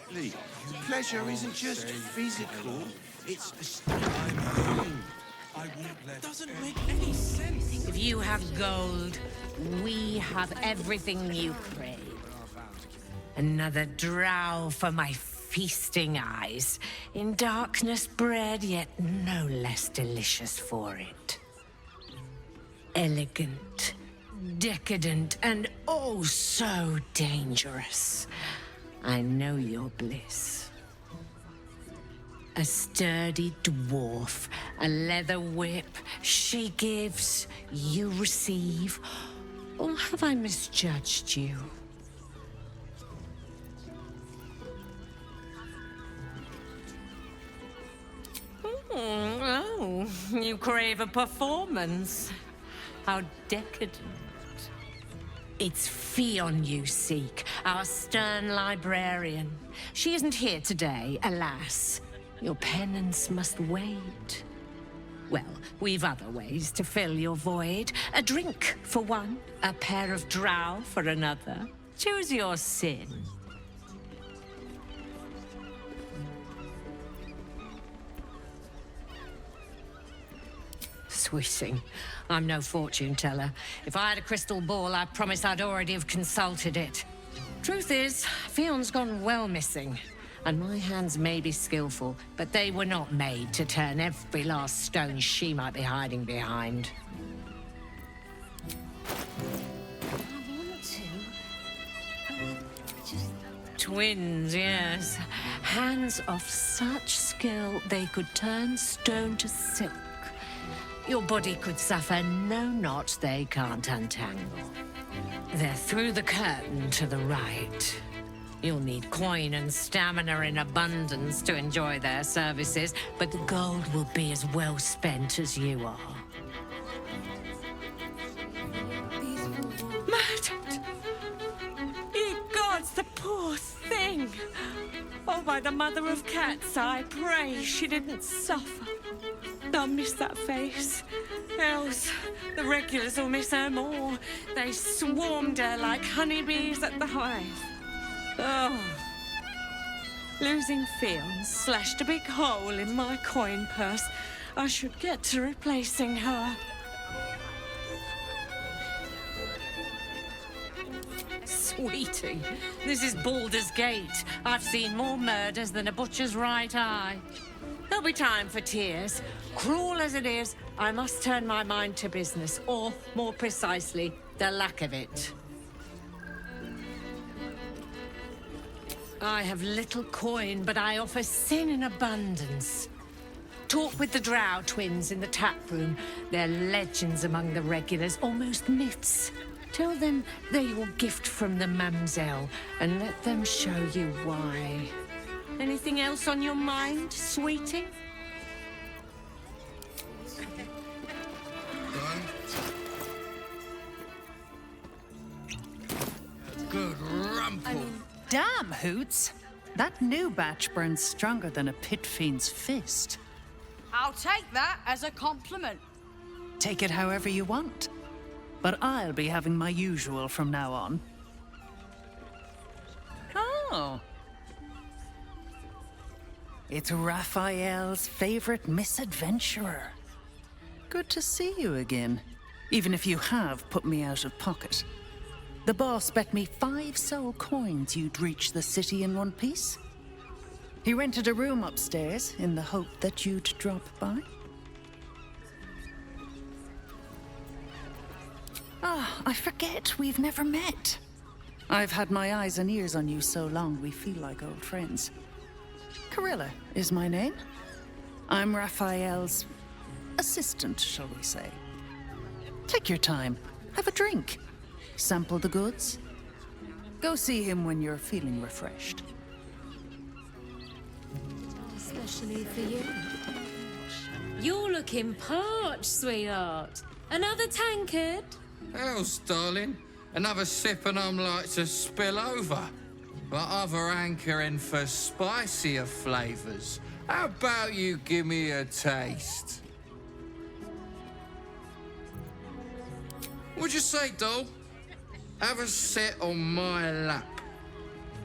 correctly. Pleasure isn't just physical, it's a state of mind. It doesn't make any sense. If you have gold, we have everything you crave. Another drow for my feasting eyes, in darkness bred, yet no less delicious for it. Elegant, decadent, and oh so dangerous. I know your bliss. A sturdy dwarf, a leather whip, she gives, you receive. Or have I misjudged you? Oh, you crave a performance. How decadent. It's Fionn you seek, our stern librarian. She isn't here today, alas. Your penance must wait. Well, we've other ways to fill your void. A drink for one, a pair of drow for another. Choose your sin. Sweeting. I'm no fortune teller. If I had a crystal ball, I promise I'd already have consulted it. Truth is, Fionn's gone well missing. And my hands may be skillful, but they were not made to turn every last stone she might be hiding behind. Twins, yes. Hands of such skill they could turn stone to silk. Your body could suffer no knot they can't untangle. They're through the curtain to the right. You'll need coin and stamina in abundance to enjoy their services, but the gold will be as well spent as you are. Murdered! Ye gods, the poor thing! Oh, by the mother of cats, I pray she didn't suffer. I'll miss that face. Else, the regulars will miss her more. They swarmed her like honeybees at the hive. Oh. Losing Fionn slashed a big hole in my coin purse. I should get to replacing her. Sweetie, this is Baldur's Gate. I've seen more murders than a butcher's right eye. There'll be time for tears. Cruel as it is, I must turn my mind to business, or, more precisely, the lack of it. I have little coin, but I offer sin in abundance. Talk with the Drow twins in the tap room. They're legends among the regulars, almost myths. Tell them they're your gift from the Mamselle, and let them show you why. Anything else on your mind, sweetie? Good rumple. Damn, Hoots! That new batch burns stronger than a pit fiend's fist. I'll take that as a compliment. Take it however you want. But I'll be having my usual from now on. Oh. It's Raphael's favorite misadventurer. Good to see you again, even if you have put me out of pocket. The boss bet me 5 soul coins you'd reach the city in one piece. He rented a room upstairs in the hope that you'd drop by. Ah, I forget we've never met. I've had my eyes and ears on you so long we feel like old friends. Carilla is my name. I'm Raphael's assistant, shall we say. Take your time. Have a drink. Sample the goods. Go see him when you're feeling refreshed. Especially for you. You're looking parched, sweetheart. Another tankard? Else, darling. Another sip and I'm like to spill over. But other hankering for spicier flavours. How about you give me a taste? What'd you say, doll? Have a sit on my lap.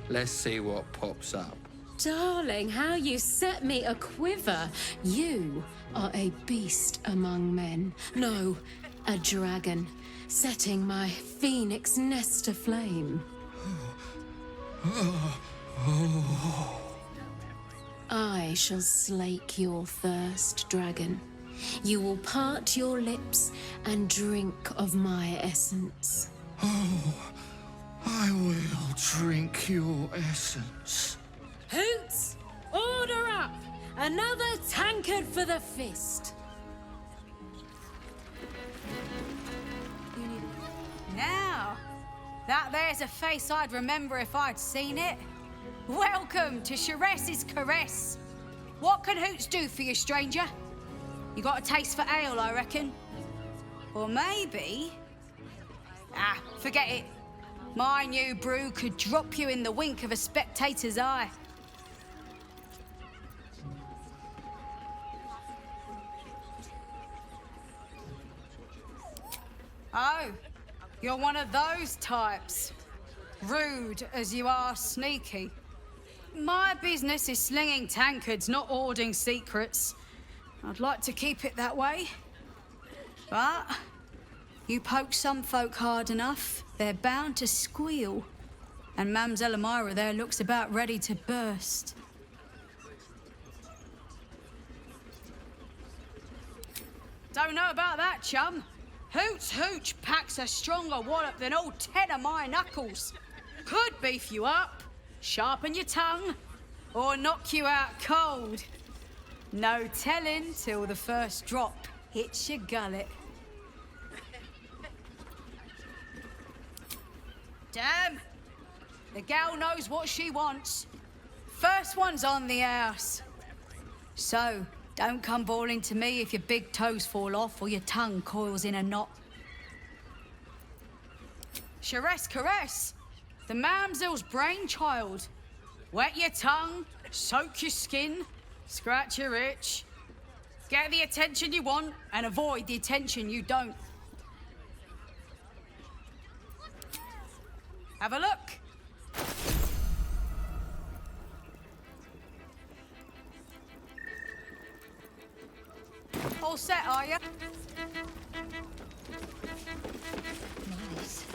Let's see what pops up. darling, how you set me a quiver. You are a beast among men. No, a dragon, setting my phoenix nest aflame. I shall slake your thirst, dragon. You will part your lips and drink of my essence. I will drink your essence. Hoots, order up! Another tankard for the fist. Now, that there's a face I'd remember if I'd seen it. Welcome to Sharess's Caress. What can Hoots do for you, stranger? You got a taste for ale, I reckon? Or maybe... forget it. My new brew could drop you in the wink of a spectator's eye. Oh, you're one of those types. Rude as you are sneaky. My business is slinging tankards, not hoarding secrets. I'd like to keep it that way. But you poke some folk hard enough, they're bound to squeal. And Mamselle Elmira there looks about ready to burst. Don't know about that, chum. Hoots Hooch packs a stronger wallop than all 10 of my knuckles. Could beef you up, sharpen your tongue, or knock you out cold. No telling till the first drop hits your gullet. Damn! The gal knows what she wants. First one's on the house. So, don't come bawling to me if your big toes fall off or your tongue coils in a knot. Sharess Caress, the mamsel's brainchild. Wet your tongue, soak your skin, scratch your itch. Get the attention you want and avoid the attention you don't. Have a look. All set, are you? Nice.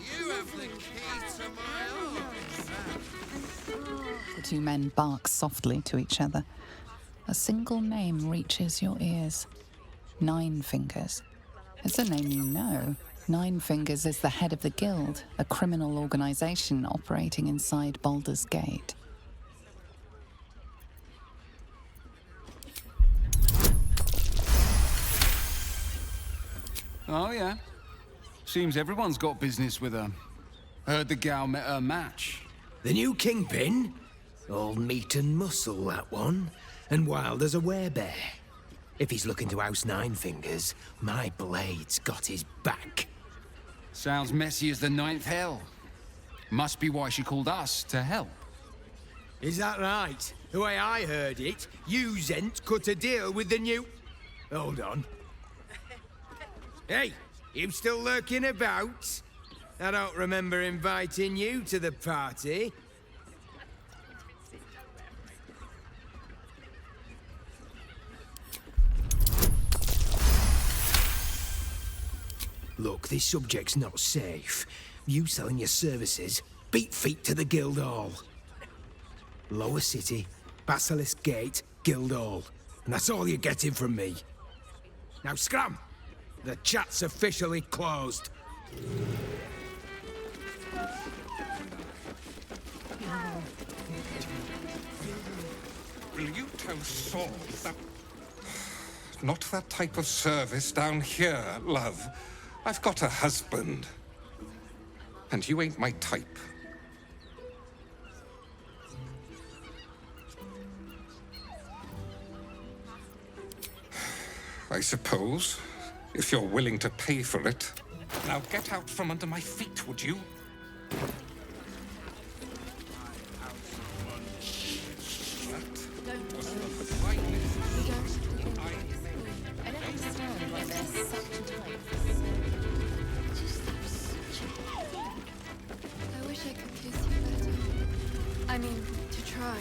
You have the key to my heart. The two men bark softly to each other. A single name reaches your ears. Nine Fingers. It's a name you know. Nine Fingers is the head of the Guild, a criminal organization operating inside Baldur's Gate. Oh, yeah. Seems everyone's got business with her. Heard the gal met her match. The new kingpin? All meat and muscle, that one. And wild as a werebear. If he's looking to oust Nine Fingers, my blade's got his back. Sounds messy as the ninth hell. Must be why she called us to help. Is that right? The way I heard it, you Zent cut a deal with the new... Hold on. Hey, you still lurking about? I don't remember inviting you to the party. Look, this subject's not safe. You selling your services, beat feet to the Guildhall. Lower City, Basilisk Gate, Guildhall. And that's all you're getting from me. Now scram! The chat's officially closed. Will you tell Saul that... Not that type of service down here, love. I've got a husband. And you ain't my type. I suppose, if you're willing to pay for it. Now get out from under my feet, would you? I don't understand why there's such a type. I wish I could kiss you better. I mean, to try.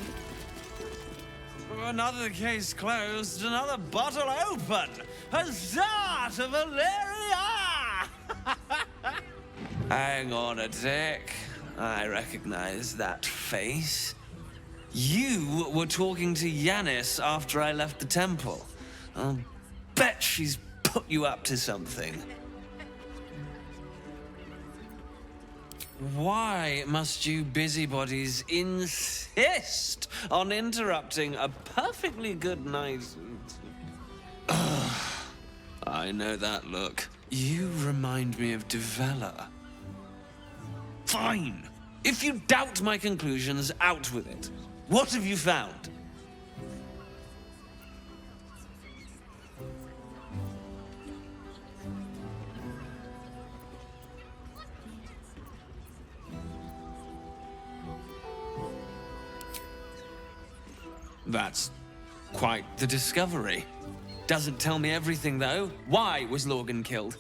Another case closed, another bottle open. Huzzah to Valeria! Hang on a sec. I recognize that face. You were talking to Yanis after I left the temple. I'll bet she's put you up to something. Why must you busybodies insist on interrupting a perfectly good night? I know that look. You remind me of Devella. Fine. If you doubt my conclusions, out with it. What have you found? That's quite the discovery. Doesn't tell me everything, though. Why was Lorgan killed?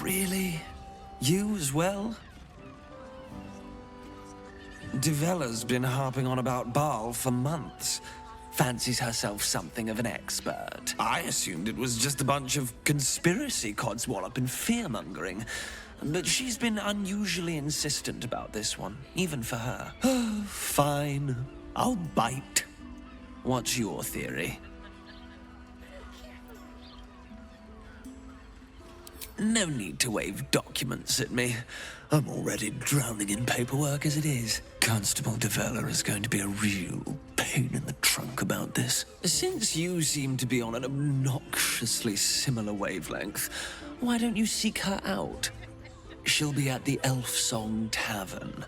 Really? You as well? Devella's been harping on about Baal for months. Fancies herself something of an expert. I assumed it was just a bunch of conspiracy codswallop and fear-mongering. But she's been unusually insistent about this one, even for her. Fine. I'll bite. What's your theory? No need to wave documents at me. I'm already drowning in paperwork as it is. Constable Devella is going to be a real pain in the trunk about this. Since you seem to be on an obnoxiously similar wavelength, why don't you seek her out? She'll be at the Elf Song Tavern.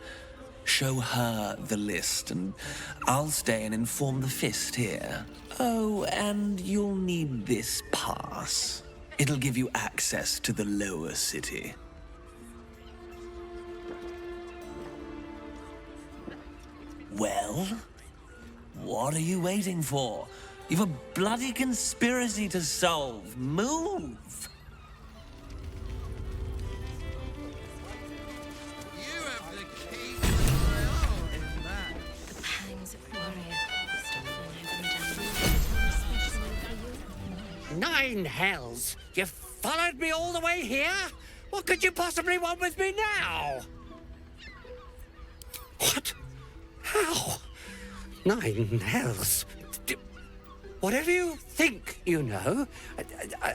Show her the list, and I'll stay and inform the Fist here. Oh, and you'll need this pass. It'll give you access to the lower city. Well, what are you waiting for? You've a bloody conspiracy to solve. Move! You have the key to my heart in that. The pangs of warrior. Especially for you. 9 hells! You followed me all the way here? What could you possibly want with me now? What? How? 9 hells? Whatever you think you know,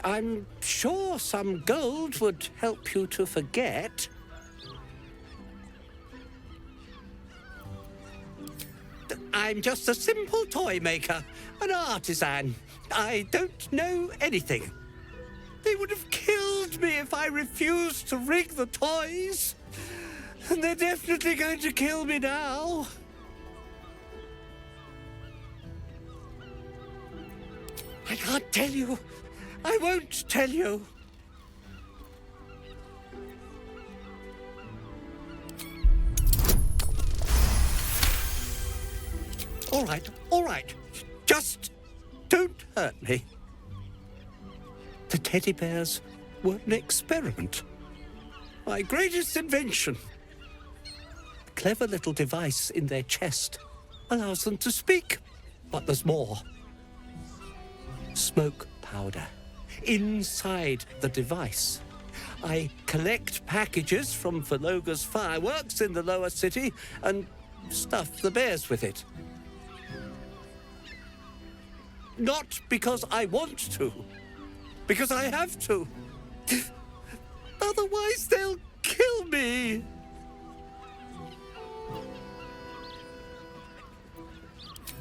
I'm sure some gold would help you to forget. I'm just a simple toy maker, an artisan. I don't know anything. They would have killed me if I refused to rig the toys. And they're definitely going to kill me now. I can't tell you. I won't tell you. All right. Just don't hurt me. The teddy bears were an experiment. My greatest invention. A clever little device in their chest allows them to speak. But there's more. Smoke powder inside the device. I collect packages from Verloga's fireworks in the lower city and stuff the bears with it. Not because I want to, because I have to. Otherwise, they'll kill me.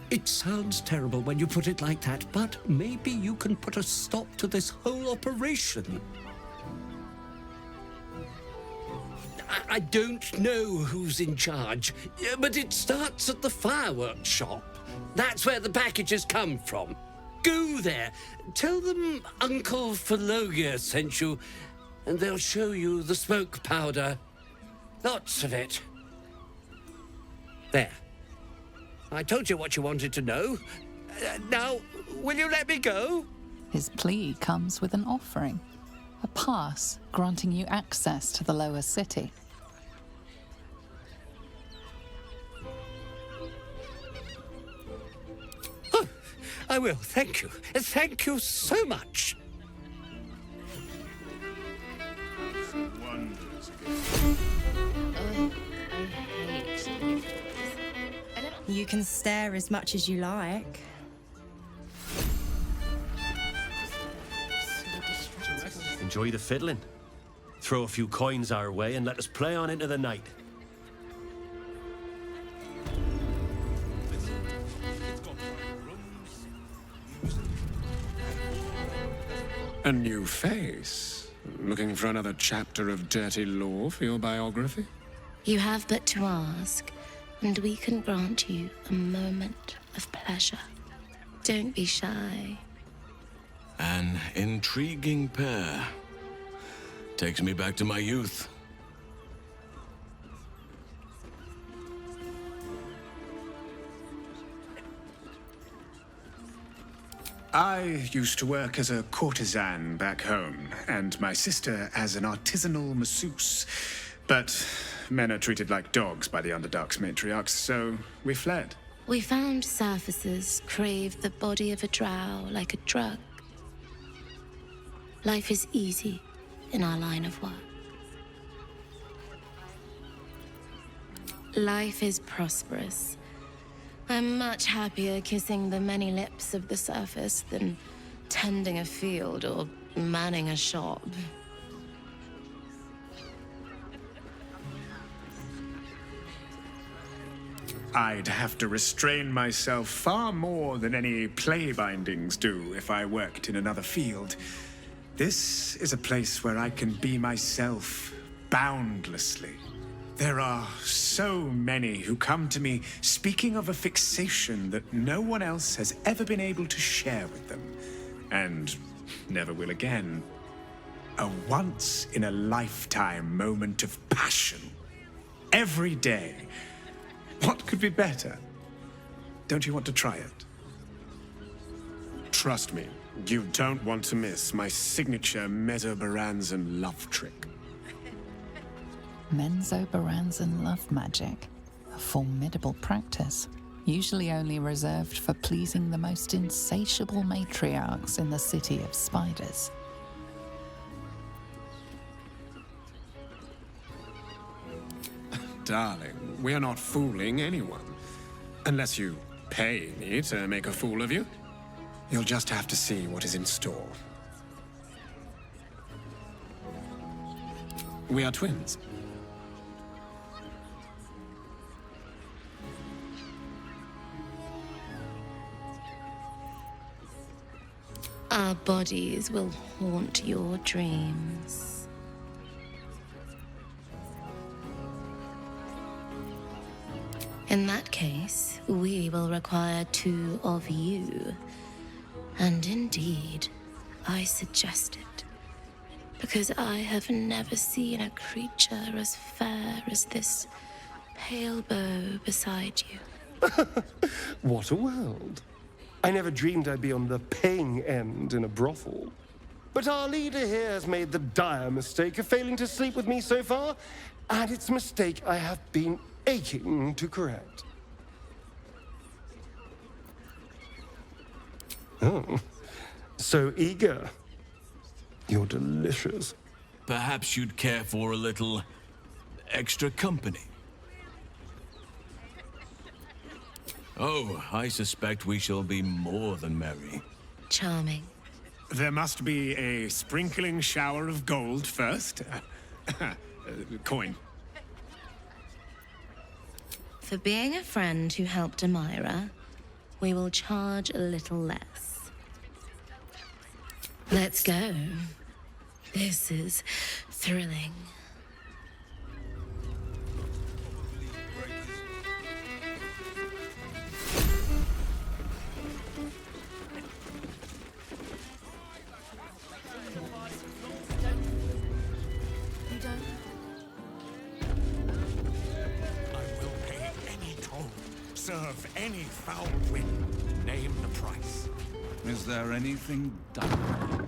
It sounds terrible when you put it like that, but maybe you can put a stop to this whole operation. I don't know who's in charge, but it starts at the fireworks shop. That's where the packages come from. Go there, tell them Uncle Verloga sent you, and they'll show you the smoke powder. Lots of it. There. I told you what you wanted to know. Now, will you let me go? His plea comes with an offering. A pass granting you access to the lower city. I will. Thank you. Thank you so much. You can stare as much as you like. Enjoy the fiddling. Throw a few coins our way and let us play on into the night. A new face? Looking for another chapter of dirty lore for your biography? You have but to ask, and we can grant you a moment of pleasure. Don't be shy. An intriguing pair. Takes me back to my youth. I used to work as a courtesan back home, and my sister as an artisanal masseuse. But men are treated like dogs by the Underdark's matriarchs, so we fled. We found surfacers crave the body of a drow like a drug. Life is easy in our line of work. Life is prosperous. I'm much happier kissing the many lips of the surface than tending a field or manning a shop. I'd have to restrain myself far more than any play bindings do if I worked in another field. This is a place where I can be myself boundlessly. There are so many who come to me speaking of a fixation that no one else has ever been able to share with them, and never will again. A once-in-a-lifetime moment of passion. Every day. What could be better? Don't you want to try it? Trust me, you don't want to miss my signature Mesobaranzan love trick. Menzoberranzan love magic. A formidable practice, usually only reserved for pleasing the most insatiable matriarchs in the city of spiders. Darling, we're not fooling anyone. Unless you pay me to make a fool of you. You'll just have to see what is in store. We are twins. Our bodies will haunt your dreams. In that case, we will require two of you. And indeed, I suggest it. Because I have never seen a creature as fair as this pale bow beside you. What a world. I never dreamed I'd be on the paying end in a brothel. But our leader here has made the dire mistake of failing to sleep with me so far, and it's a mistake I have been aching to correct. Oh, so eager. You're delicious. Perhaps you'd care for a little extra company. Oh, I suspect we shall be more than merry. Charming. There must be a sprinkling shower of gold first. Coin. For being a friend who helped Amira, we will charge a little less. Let's go. This is thrilling. Serve any foul whim. Name the price. Is there anything done?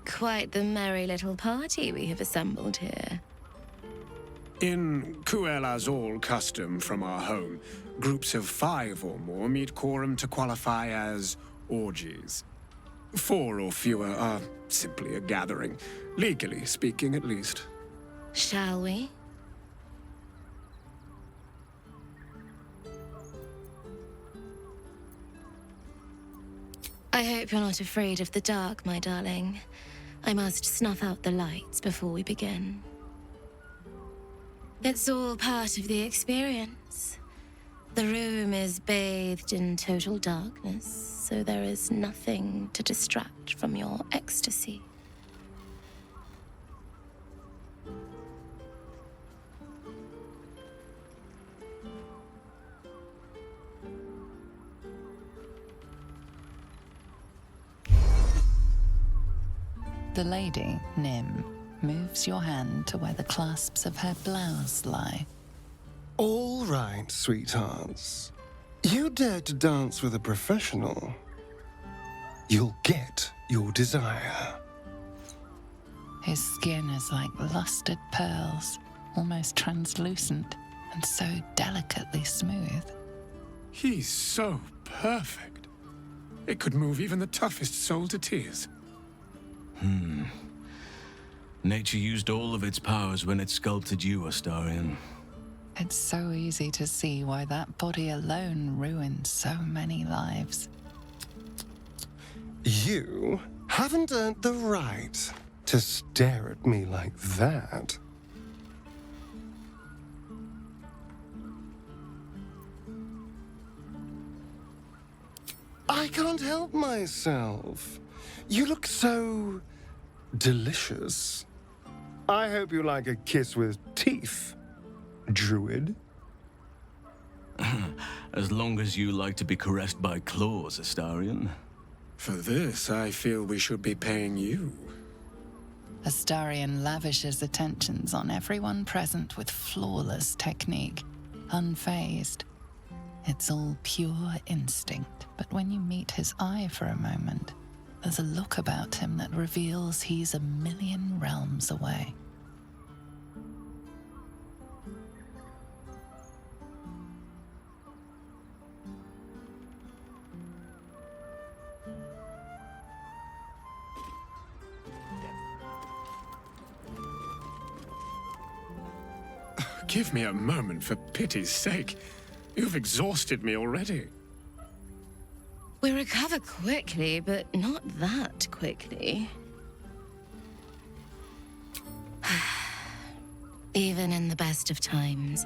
Quite the merry little party we have assembled here. In Cruella's all custom from our home, groups of 5 or more meet quorum to qualify as orgies. 4 or fewer are simply a gathering, legally speaking at least. Shall we? I hope you're not afraid of the dark, my darling. I must snuff out the lights before we begin. It's all part of the experience. The room is bathed in total darkness, so there is nothing to distract from your ecstasy. The lady, Nim, moves your hand to where the clasps of her blouse lie. All right, sweethearts. You dare to dance with a professional. You'll get your desire. His skin is like lustered pearls, almost translucent, and so delicately smooth. He's so perfect. It could move even the toughest soul to tears. Nature used all of its powers when it sculpted you, Astarion. It's so easy to see why that body alone ruined so many lives. You haven't earned the right to stare at me like that. I can't help myself. You look so delicious. I hope you like a kiss with teeth, druid. As long as you like to be caressed by claws, Astarion. For this, I feel we should be paying you. Astarion lavishes attentions on everyone present with flawless technique, unfazed. It's all pure instinct, but when you meet his eye for a moment, there's a look about him that reveals he's a million realms away. Give me a moment, for pity's sake. You've exhausted me already. We recover quickly, but not that quickly. Even in the best of times,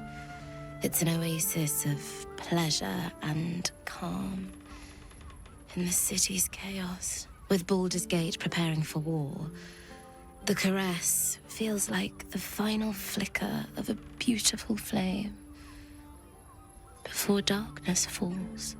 it's an oasis of pleasure and calm. In the city's chaos, with Baldur's Gate preparing for war, the caress feels like the final flicker of a beautiful flame before darkness falls.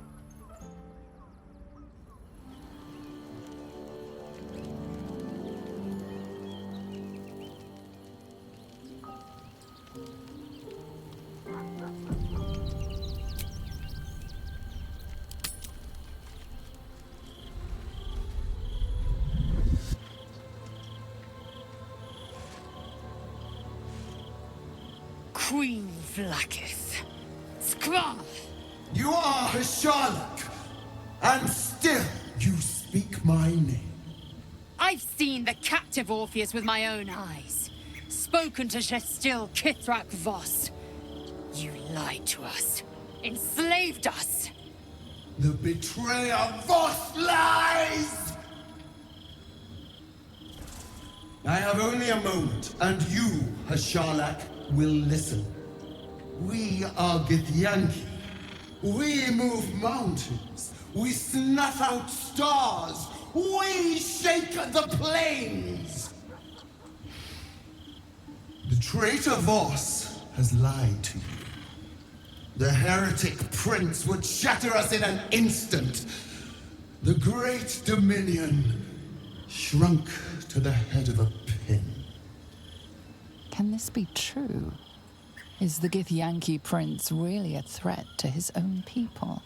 Queen Vlakith. Skra! You are Hasharlok, and still you speak my name. I've seen the captive Orpheus with my own eyes. Spoken to Shestil Kithrak Voss. You lied to us. Enslaved us. The betrayer Voss lies! I have only a moment, and you, Hasharlok, will listen. We are Githyanki. We move mountains. We snuff out stars. We shake the plains. The traitor Voss has lied to you. The heretic prince would shatter us in an instant. The great dominion shrunk to the head of a pin. Can this be true? Is the Githyanki prince really a threat to his own people?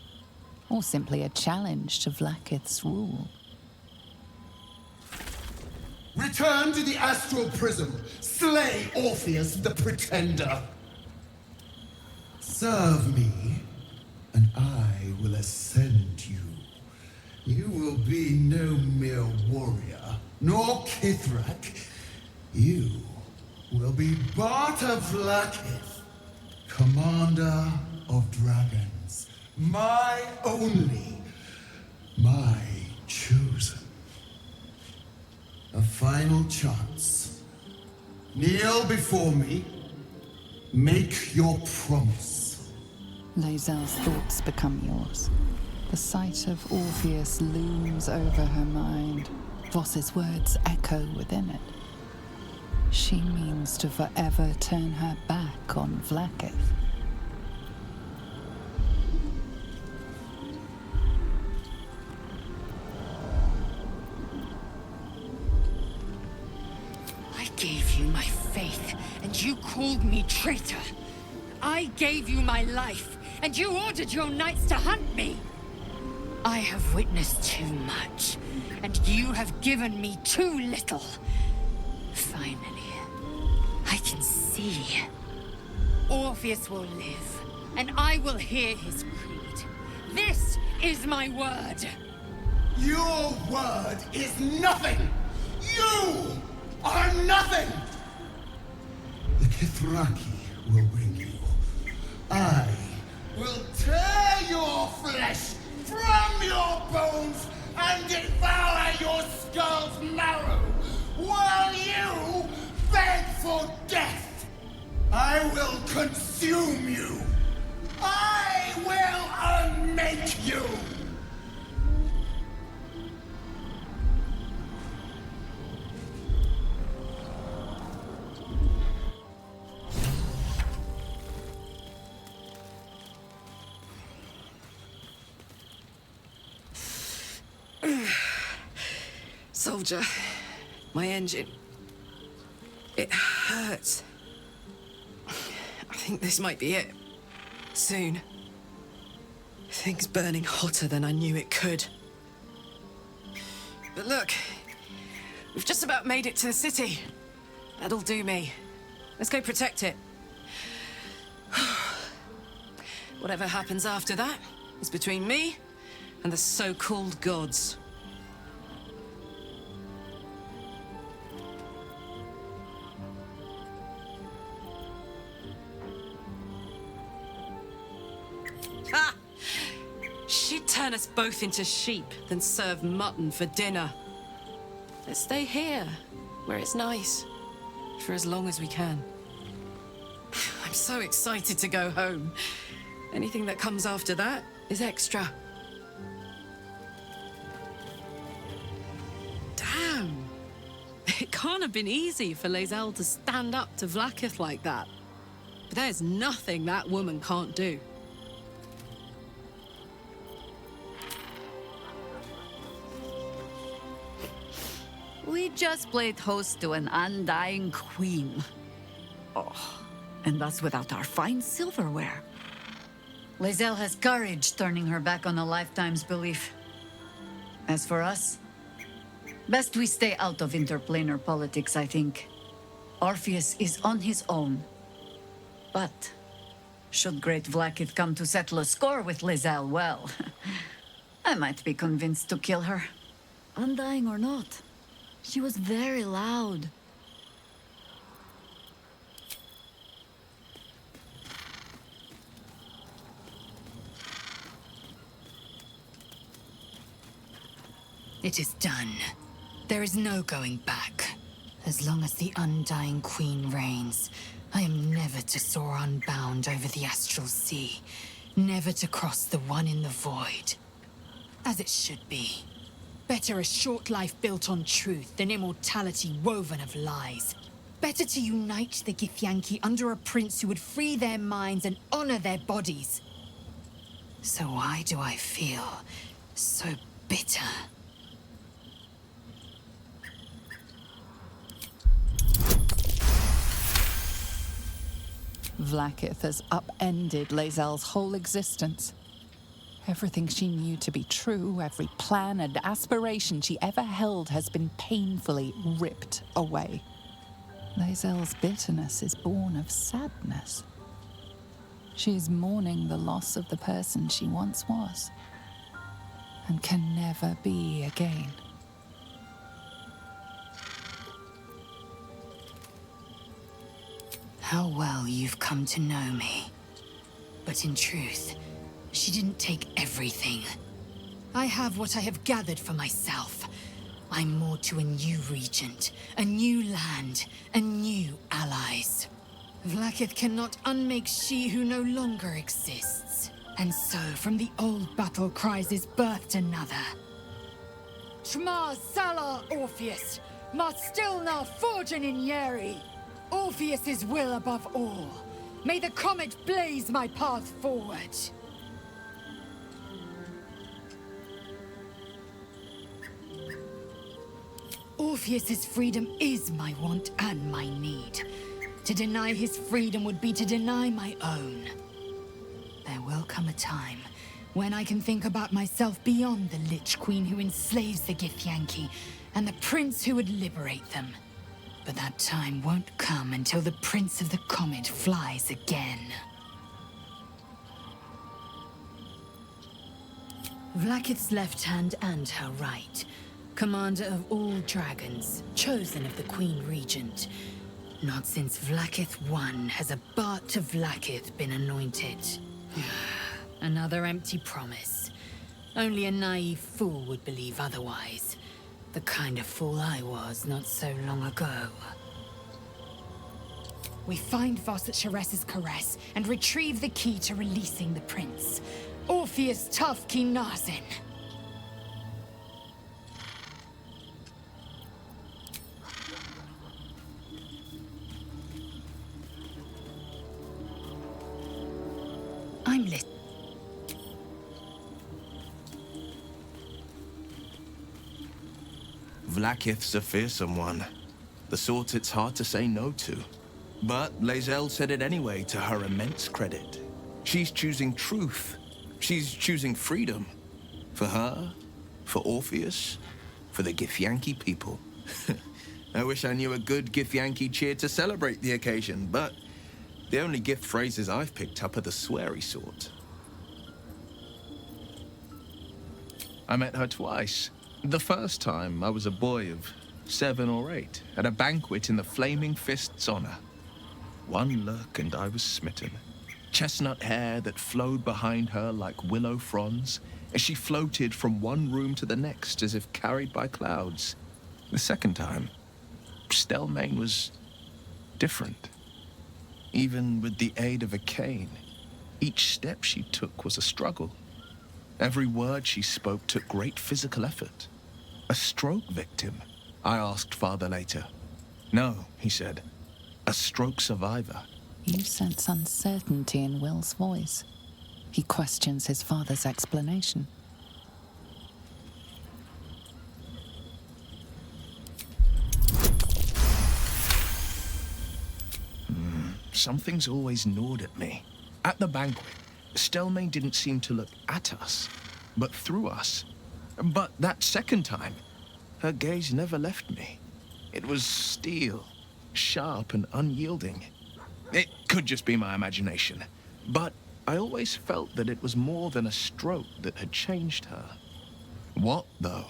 Or simply a challenge to Vlakith's rule? Return to the astral prism. Slay Orpheus the Pretender. Serve me, and I will ascend you. You will be no mere warrior, nor Kithrak. You will be Barta Vlaakith, commander of dragons. My only, my chosen. A final chance. Kneel before me. Make your promise. Lae'zel's thoughts become yours. The sight of Orpheus looms over her mind. Voss's words echo within it. She means to forever turn her back on Vlaakith. I gave you my faith, and you called me traitor. I gave you my life, and you ordered your knights to hunt me. I have witnessed too much, and you have given me too little. Finally, I can see. Orpheus will live, and I will hear his creed. This is my word. Your word is nothing! You are nothing! The Kithraki will bring you. I will tear your flesh from your bones and devour your skull's marrow while you beg for death. I will consume you. I will unmake you. Soldier, my engine. It hurts. I think this might be it. Soon. Things burning hotter than I knew it could. But look, we've just about made it to the city. That'll do me. Let's go protect it. Whatever happens after that is between me and the so-called gods. Ha! She'd turn us both into sheep, then serve mutton for dinner. Let's stay here, where it's nice, for as long as we can. I'm so excited to go home. Anything that comes after that is extra. Damn! It can't have been easy for Lae'zel to stand up to Vlaakith like that. But there's nothing that woman can't do. We just played host to an undying queen. Oh, and that's without our fine silverware. Lae'zel has courage turning her back on a lifetime's belief. As for us, best we stay out of interplanar politics, I think. Orpheus is on his own. But should great Vlaakith come to settle a score with Lae'zel, well, I might be convinced to kill her. Undying or not. She was very loud. It is done. There is no going back. As long as the Undying Queen reigns, I am never to soar unbound over the astral sea, never to cross the one in the void. As it should be. Better a short life built on truth than immortality woven of lies. Better to unite the Githyanki under a prince who would free their minds and honor their bodies. So why do I feel so bitter? Vlaakith has upended Lae'zel's whole existence. Everything she knew to be true, every plan and aspiration she ever held has been painfully ripped away. Lae'zel's bitterness is born of sadness. She is mourning the loss of the person she once was, and can never be again. How well you've come to know me. But in truth, she didn't take everything. I have what I have gathered for myself. I'm moored to a new regent, a new land, and new allies. Vlaakith cannot unmake she who no longer exists. And so, from the old battle cries is birthed another. Shma Salar Orpheus, Ma Stilna Forgin in Yeri. Orpheus's will above all. May the comet blaze my path forward. Orpheus's freedom is my want and my need. To deny his freedom would be to deny my own. There will come a time when I can think about myself beyond the Lich Queen who enslaves the Githyanki and the prince who would liberate them. But that time won't come until the Prince of the Comet flies again. Vlaakith's left hand and her right. Commander of all dragons, chosen of the Queen Regent. Not since Vlaakith I has a Bart to Vlaakith been anointed. Another empty promise. Only a naive fool would believe otherwise. The kind of fool I was not so long ago. We find Voss at Shares's caress and retrieve the key to releasing the prince. Orpheus Tough Kinazin. I'm listening. Vlaakith's a fearsome one. The sort it's hard to say no to. But Lae'zel said it anyway, to her immense credit. She's choosing truth. She's choosing freedom. For her, for Orpheus, for the Githyanki people. I wish I knew a good Githyanki cheer to celebrate the occasion, but the only gift phrases I've picked up are the sweary sort. I met her twice. The first time, I was a boy of 7 or 8, at a banquet in the Flaming Fist's honor. One look and I was smitten. Chestnut hair that flowed behind her like willow fronds, as she floated from one room to the next as if carried by clouds. The second time, Stelmane was different. Even with the aid of a cane, each step she took was a struggle. Every word she spoke took great physical effort. A stroke victim? I asked father later. No, he said. A stroke survivor. You sense uncertainty in Will's voice. He questions his father's explanation. Something's always gnawed at me. At the banquet, Stelmane didn't seem to look at us, but through us. But that second time, her gaze never left me. It was steel, sharp and unyielding. It could just be my imagination, but I always felt that it was more than a stroke that had changed her. What, though?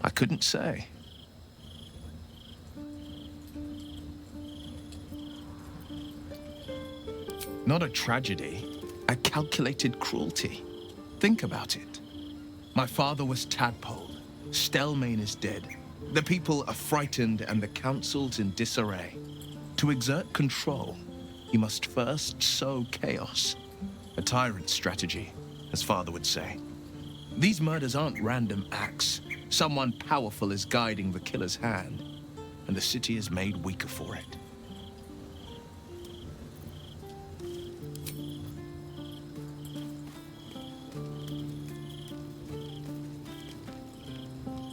I couldn't say. Not a tragedy, a calculated cruelty. Think about it. My father was tadpoled. Stelmane is dead. The people are frightened and the council's in disarray. To exert control, you must first sow chaos. A tyrant's strategy, as father would say. These murders aren't random acts. Someone powerful is guiding the killer's hand, and the city is made weaker for it.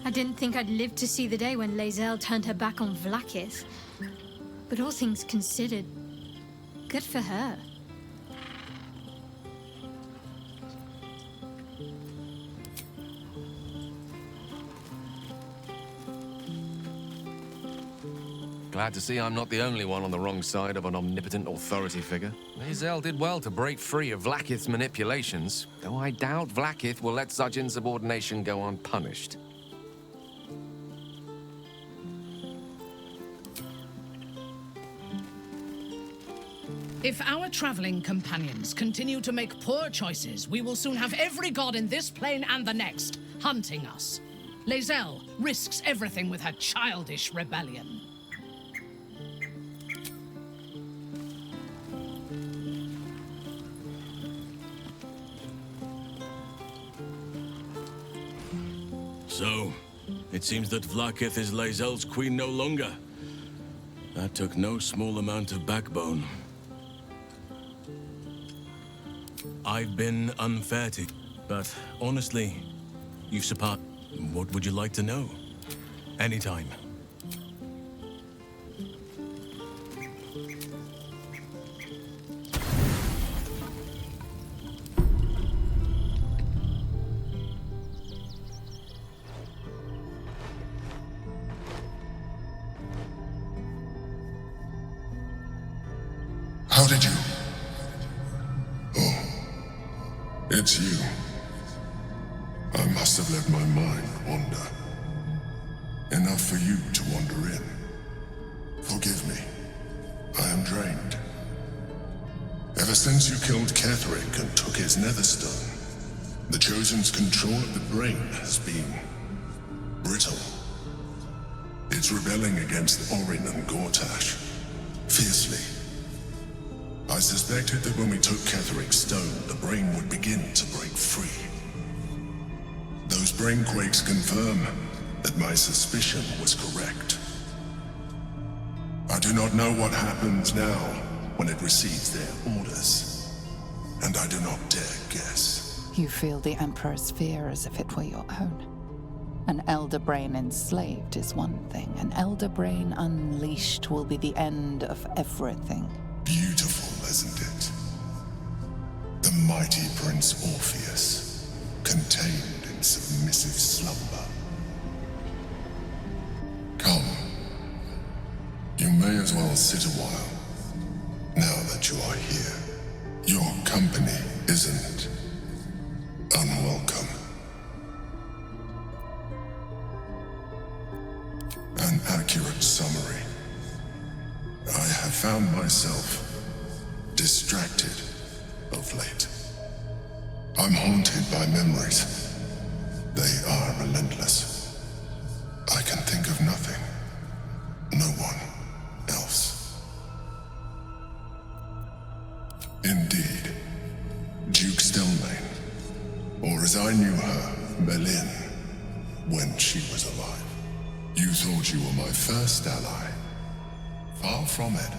I didn't think I'd live to see the day when Lae'zel turned her back on Vlaakith. But all things considered, good for her. Glad to see I'm not the only one on the wrong side of an omnipotent authority figure. Lae'zel did well to break free of Vlaakith's manipulations, though I doubt Vlaakith will let such insubordination go unpunished. If our traveling companions continue to make poor choices, we will soon have every god in this plane and the next hunting us. Lae'zel risks everything with her childish rebellion. So, it seems that Vlaakith is Lae'zel's queen no longer. That took no small amount of backbone. I've been unfair to you, but honestly, you've surpassed. What would you like to know? Anytime. How did you? Oh, it's you. I must have let my mind wander. Enough for you to wander in. Forgive me. I am drained. Ever since you killed Ketheric and took his netherstone, the Chosen's control of the brain has been brittle. It's rebelling against Orin and Gortash, fiercely. I suspected that when we took Ketheric's stone, the brain would begin to break free. Those brain quakes confirm that my suspicion was correct. I do not know what happens now when it receives their orders, and I do not dare guess. You feel the Emperor's fear as if it were your own. An elder brain enslaved is one thing. An elder brain unleashed will be the end of everything. Beautiful, isn't it? The mighty Prince Orpheus, contained in submissive slumber. Come. You may as well sit a while, now that you are here. Your company isn't unwelcome. An accurate summary. I have found myself distracted of late. I'm haunted by memories. They are relentless. I can think of nothing. No one else. Indeed, Duke Stelmane, or as I knew her, Belin, when she was alive. You thought you were my first ally. Far from it.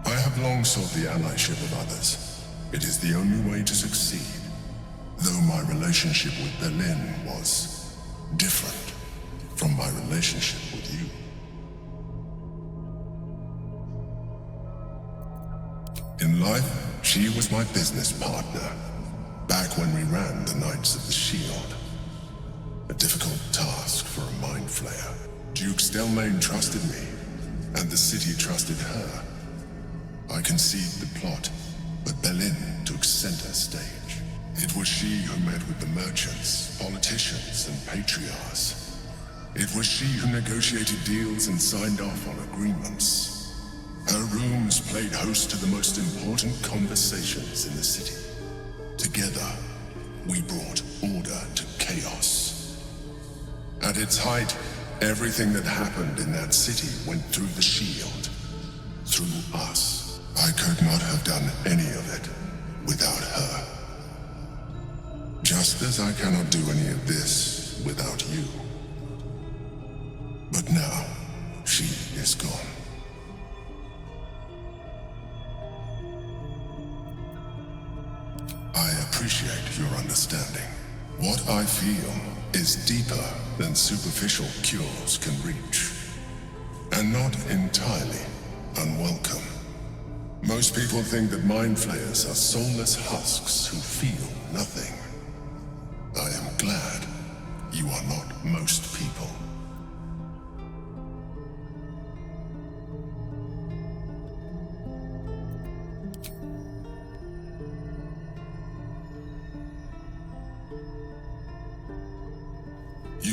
I have long sought the allyship of others. It is the only way to succeed. Though my relationship with Belin was different from my relationship with you. In life, she was my business partner, back when we ran the Knights of the Shield. A difficult task for a mind flayer. Duke Stelmane trusted me, and the city trusted her. I conceived the plot, but Belin took center stage. It was she who met with the merchants, politicians, and patriarchs. It was she who negotiated deals and signed off on agreements. Her rooms played host to the most important conversations in the city. Together, we brought order to chaos. At its height, everything that happened in that city went through the shield. Through us. I could not have done any of it without her. Just as I cannot do any of this without you. But now, she is gone. I appreciate your understanding. What I feel is deeper than superficial cures can reach. And not entirely unwelcome. Most people think that mind flayers are soulless husks who feel nothing. I am glad you are not most people.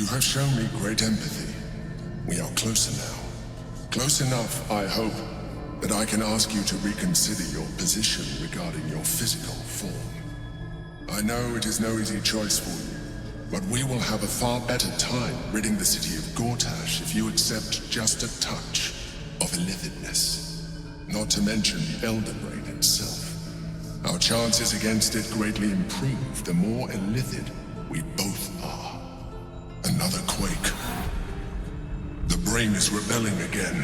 have shown me great empathy. We are closer now. Close enough, I hope, that I can ask you to reconsider your position regarding your physical form. I know it is no easy choice for you, but we will have a far better time ridding the city of Gortash if you accept just a touch of illithidness. Not to mention the Elden Rain itself. Our chances against it greatly improve the more illithid we both are. Another quake. The brain is rebelling again.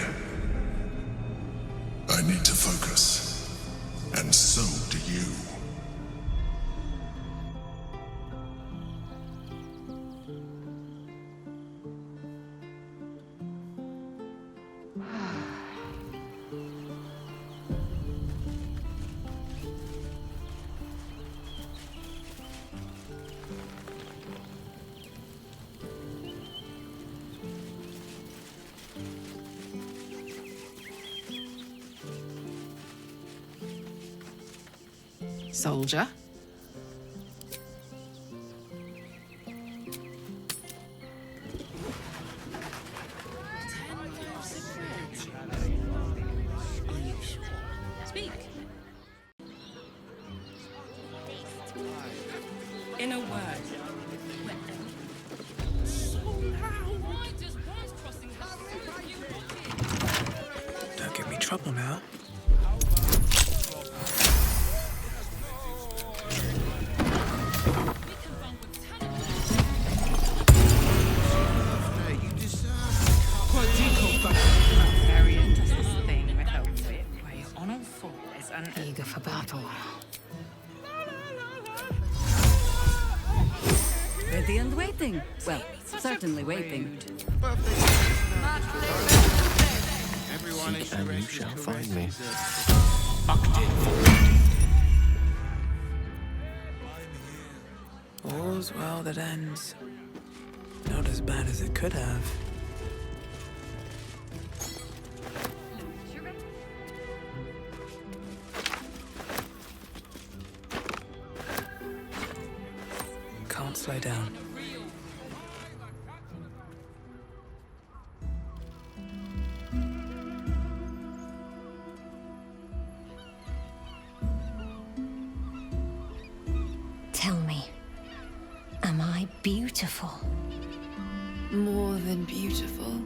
I need to focus, and so do you. Soldier. Speak. In a word. Don't give me trouble now. Eager for battle. Ready and waiting. Well, certainly waiting. Seek and you shall find me. All's well that ends. Not as bad as it could have. Can't slow down. Tell me, am I beautiful? More than beautiful.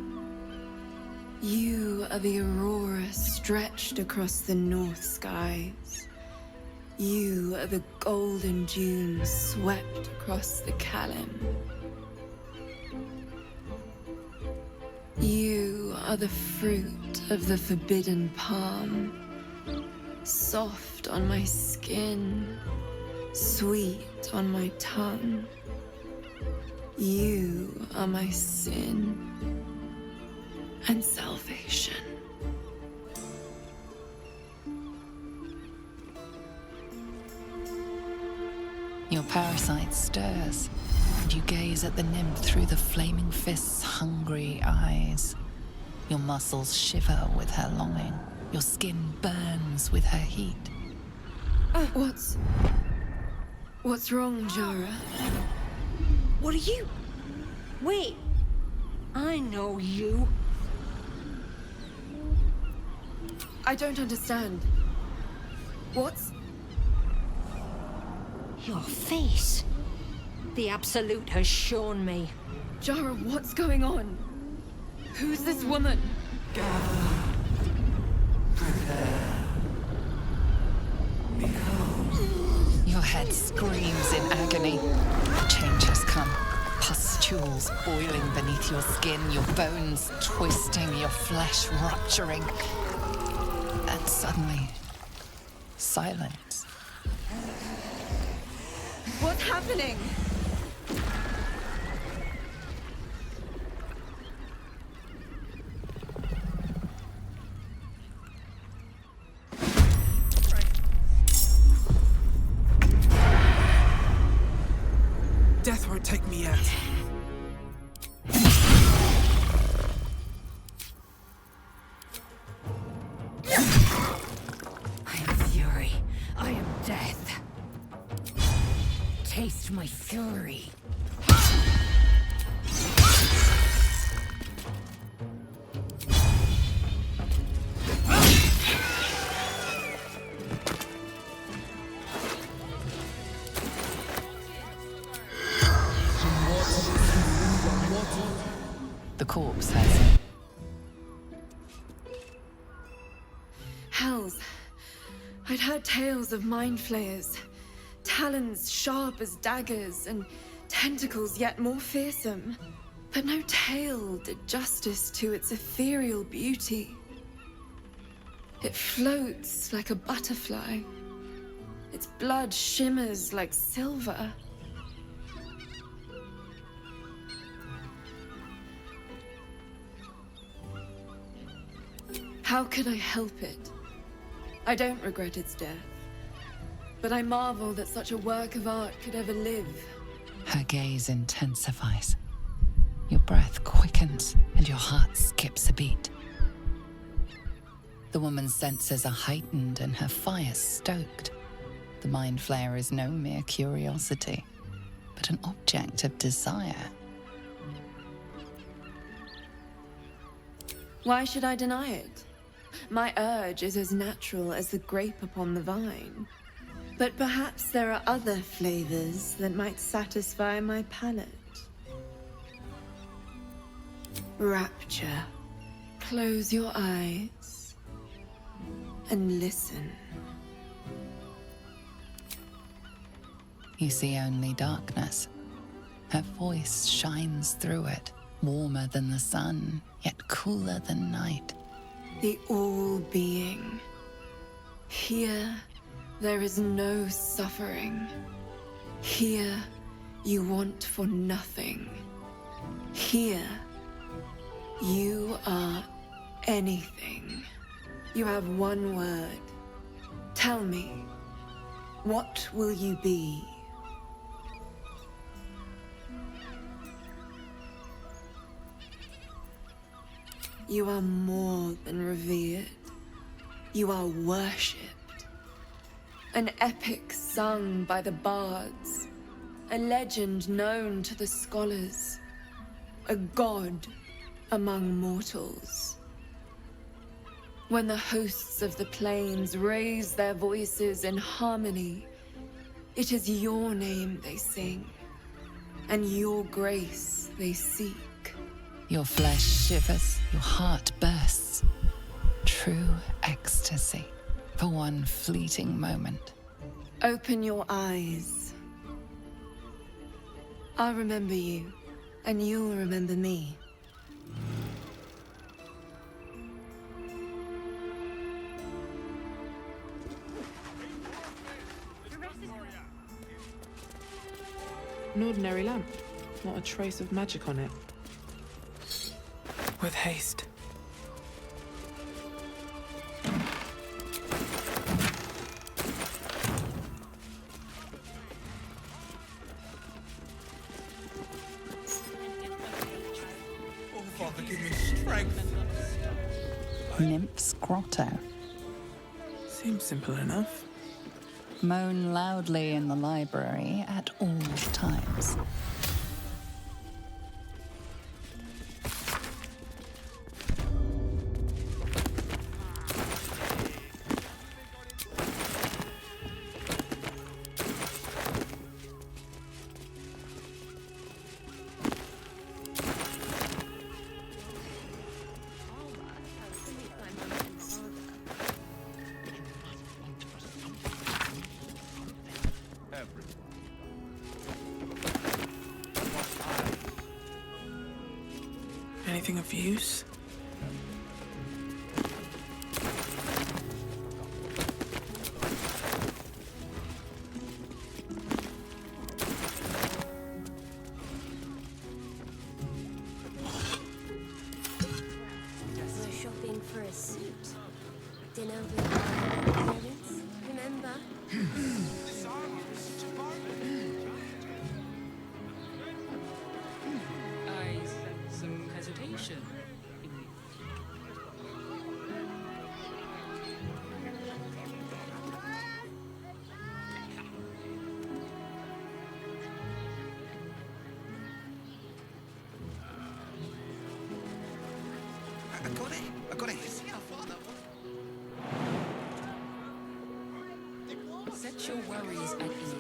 You are the aurora stretched across the north skies. You are the golden dunes swept across the Kalim. You are the fruit of the forbidden palm, soft on my skin, sweet on my tongue. You are my sin and salvation. Your parasite stirs, and you gaze at the nymph through the flaming fist's hungry eyes. Your muscles shiver with her longing. Your skin burns with her heat. What's wrong, Jara? What are you? Wait, I know you. I don't understand. What's... Your face. The Absolute has shown me. Jara, what's going on? Who's this woman? Your head screams in agony. Change has come. Pustules boiling beneath your skin, your bones twisting, your flesh rupturing. And suddenly, silence. What's happening? Death won't take me out. I am fury. I am death. Taste my fury. I'd heard tales of mind flayers, talons sharp as daggers, and tentacles yet more fearsome. But no tale did justice to its ethereal beauty. It floats like a butterfly. Its blood shimmers like silver. How could I help it? I don't regret its death, but I marvel that such a work of art could ever live. Her gaze intensifies. Your breath quickens and your heart skips a beat. The woman's senses are heightened and her fire stoked. The mind flayer is no mere curiosity, but an object of desire. Why should I deny it? My urge is as natural as the grape upon the vine. But perhaps there are other flavors that might satisfy my palate. Rapture. Close your eyes and listen. You see only darkness. Her voice shines through it, warmer than the sun, yet cooler than night. The all-being. Here, there is no suffering. Here, you want for nothing. Here, you are anything. You have one word. Tell me, what will you be? You are more than revered. You are worshipped. An epic sung by the bards. A legend known to the scholars. A god among mortals. When the hosts of the plains raise their voices in harmony, it is your name they sing, and your grace they seek. Your flesh shivers, your heart bursts. True ecstasy for one fleeting moment. Open your eyes. I'll remember you, and you'll remember me. An ordinary lamp, not a trace of magic on it. With haste. Oh, Father, give me strength. Nymph's Grotto. Seems simple enough. Moan loudly in the library at all times. Anything of use? We're shopping for a suit. Dinner with our parents, remember? I sense some hesitation. I got it. See how far that was? Set your worries at ease.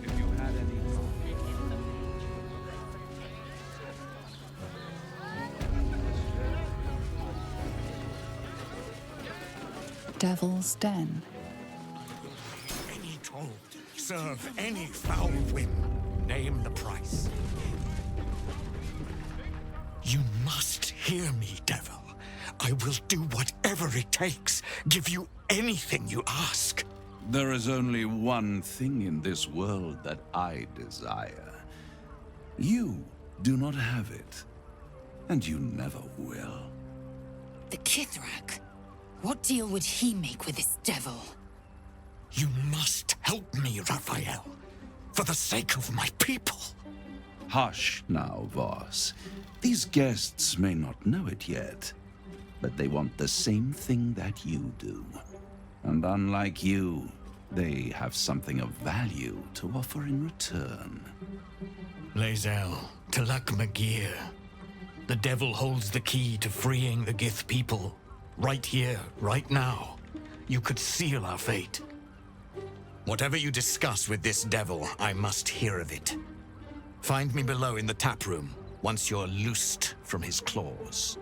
If you had any... Devil's Den. Any toll, serve any foul whim. Name the price. You must hear me, devil. I will do whatever it takes. Give you anything you ask. There is only one thing in this world that I desire. You do not have it, and you never will. The Kithrak? What deal would he make with this devil? You must help me, Raphael. For the sake of my people. Hush now, Voss. These guests may not know it yet, but they want the same thing that you do. And unlike you, they have something of value to offer in return. Lae'zel, Talak Magir. The devil holds the key to freeing the Gith people. Right here, right now. You could seal our fate. Whatever you discuss with this devil, I must hear of it. Find me below in the tap room, once you're loosed from his claws.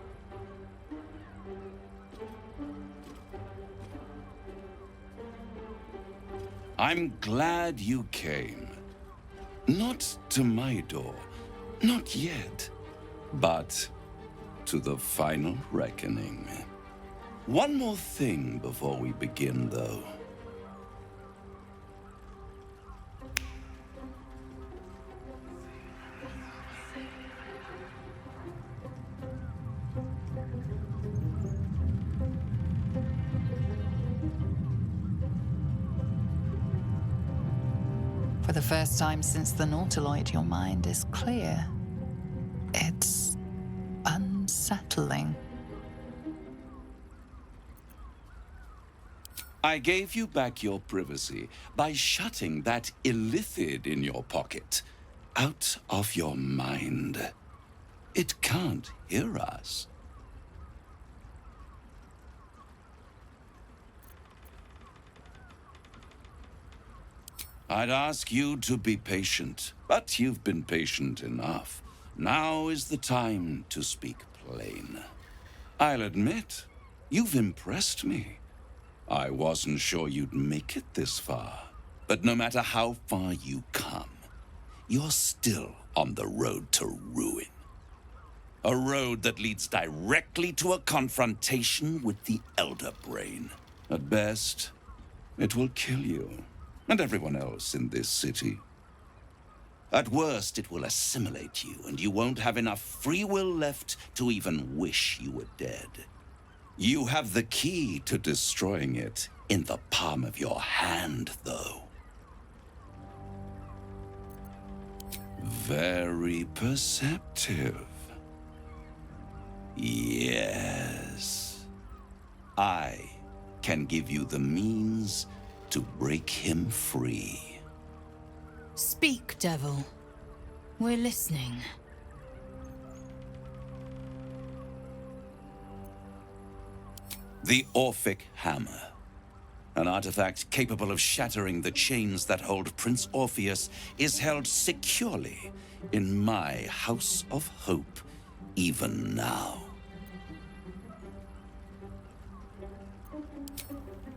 I'm glad you came. Not to my door, not yet, but to the final reckoning. One more thing before we begin, though. For the first time since the Nautiloid, your mind is clear. It's unsettling. I gave you back your privacy by shutting that illithid in your pocket out of your mind. It can't hear us. I'd ask you to be patient, but you've been patient enough. Now is the time to speak plain. I'll admit, you've impressed me. I wasn't sure you'd make it this far. But no matter how far you come, you're still on the road to ruin. A road that leads directly to a confrontation with the Elder Brain. At best, it will kill you, and everyone else in this city. At worst, it will assimilate you, and you won't have enough free will left to even wish you were dead. You have the key to destroying it in the palm of your hand, though. Very perceptive. Yes. I can give you the means to break him free. Speak, devil. We're listening. The Orphic Hammer. An artifact capable of shattering the chains that hold Prince Orpheus is held securely in my House of Hope, even now.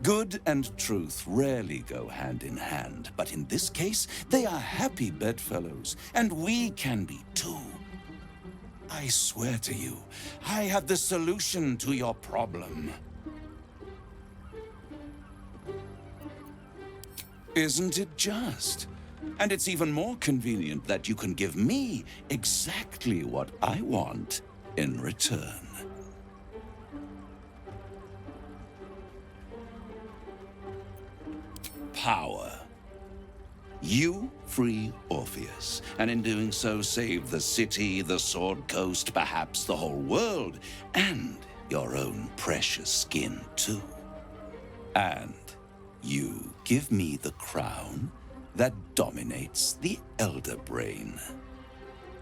Good and truth rarely go hand in hand, but in this case, they are happy bedfellows, and we can be too. I swear to you, I have the solution to your problem. Isn't it just? And it's even more convenient that you can give me exactly what I want in return. Power. You free Orpheus, and in doing so save the city, the Sword Coast, perhaps the whole world, and your own precious skin too. And you give me the crown that dominates the Elder Brain.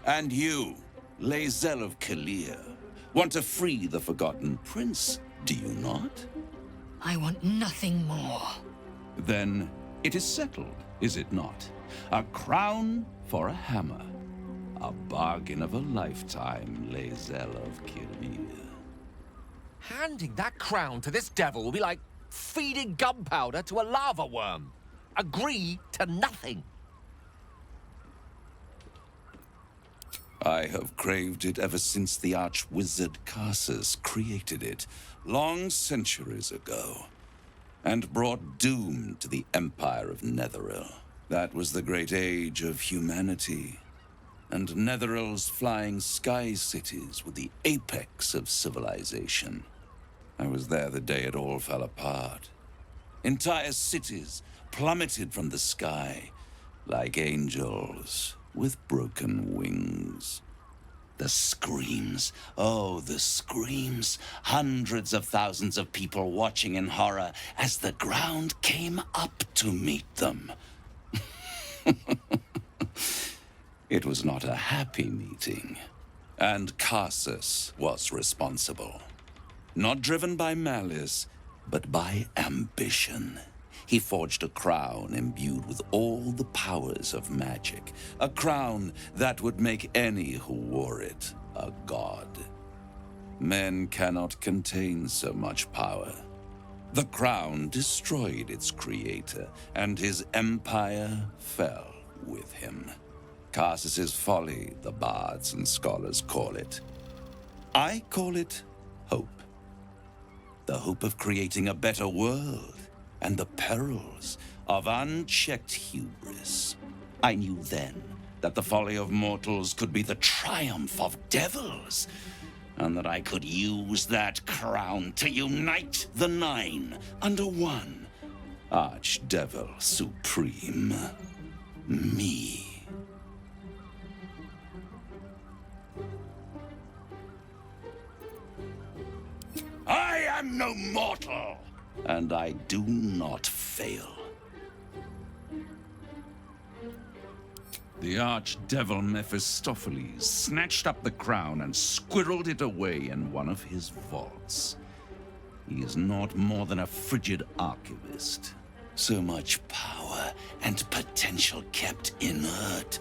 And you, Lae'zel of Kalir, want to free the Forgotten Prince, do you not? I want nothing more. Then it is settled, is it not? A crown for a hammer. A bargain of a lifetime, Lae'zel of Kalir. Handing that crown to this devil will be like feeding gunpowder to a lava worm. Agree to nothing. I have craved it ever since the arch-wizard Karsus created it, long centuries ago, and brought doom to the Empire of Netheril. That was the great age of humanity, and Netheril's flying sky cities were the apex of civilization. I was there the day it all fell apart. Entire cities plummeted from the sky like angels with broken wings. The screams, oh, the screams. Hundreds of thousands of people watching in horror as the ground came up to meet them. It was not a happy meeting, and Karsus was responsible. Not driven by malice, but by ambition. He forged a crown imbued with all the powers of magic. A crown that would make any who wore it a god. Men cannot contain so much power. The crown destroyed its creator, and his empire fell with him. Karsus's folly, the bards and scholars call it. I call it hope. The hope of creating a better world, and the perils of unchecked hubris. I knew then that the folly of mortals could be the triumph of devils, and that I could use that crown to unite the Nine under one Archdevil Supreme. Me. I am no mortal, and I do not fail. The archdevil Mephistopheles snatched up the crown and squirreled it away in one of his vaults. He is not more than a frigid archivist. So much power and potential kept inert.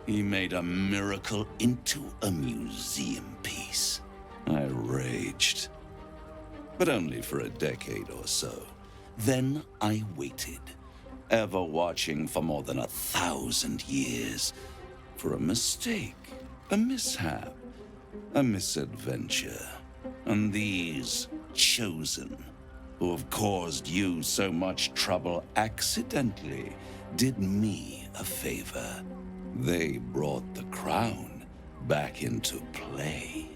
He made a miracle into a museum piece. I raged. But only for a decade or so. Then I waited, ever watching for more than 1,000 years, for a mistake, a mishap, a misadventure. And these chosen, who have caused you so much trouble accidentally, did me a favor. They brought the crown back into play.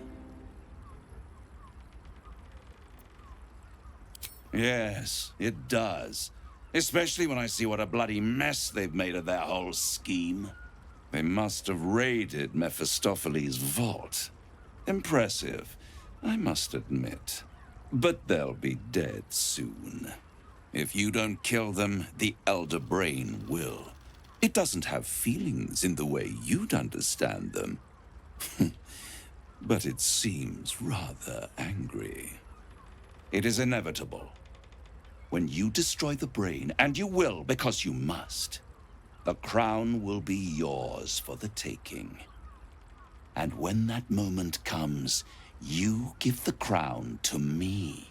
Yes, it does. Especially when I see what a bloody mess they've made of their whole scheme. They must have raided Mephistopheles' vault. Impressive, I must admit. But they'll be dead soon. If you don't kill them, the Elder Brain will. It doesn't have feelings in the way you'd understand them. But it seems rather angry. It is inevitable. When you destroy the brain, and you will because you must, the crown will be yours for the taking. And when that moment comes, you give the crown to me.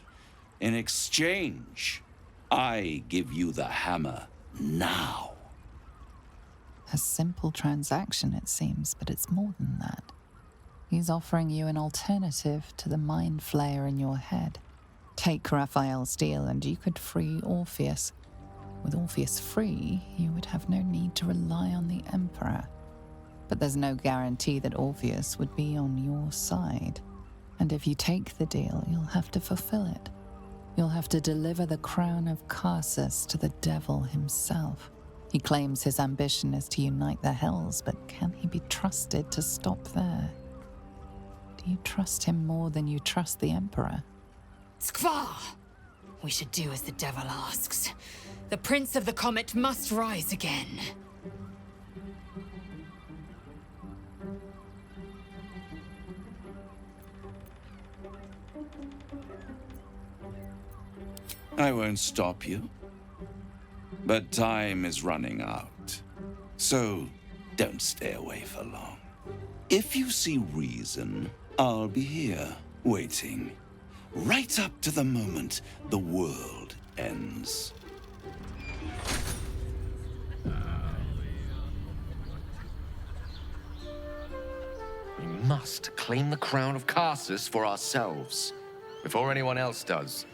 In exchange, I give you the hammer now. A simple transaction, it seems, but it's more than that. He's offering you an alternative to the mind flayer in your head. Take Raphael's deal and you could free Orpheus. With Orpheus free, you would have no need to rely on the Emperor. But there's no guarantee that Orpheus would be on your side. And if you take the deal, you'll have to fulfill it. You'll have to deliver the crown of Karsus to the devil himself. He claims his ambition is to unite the Hells, but can he be trusted to stop there? Do you trust him more than you trust the Emperor? Skvar! We should do as the devil asks. The Prince of the Comet must rise again. I won't stop you. But time is running out. So don't stay away for long. If you see reason, I'll be here, waiting. Right up to the moment the world ends. We must claim the crown of Karsus for ourselves, before anyone else does.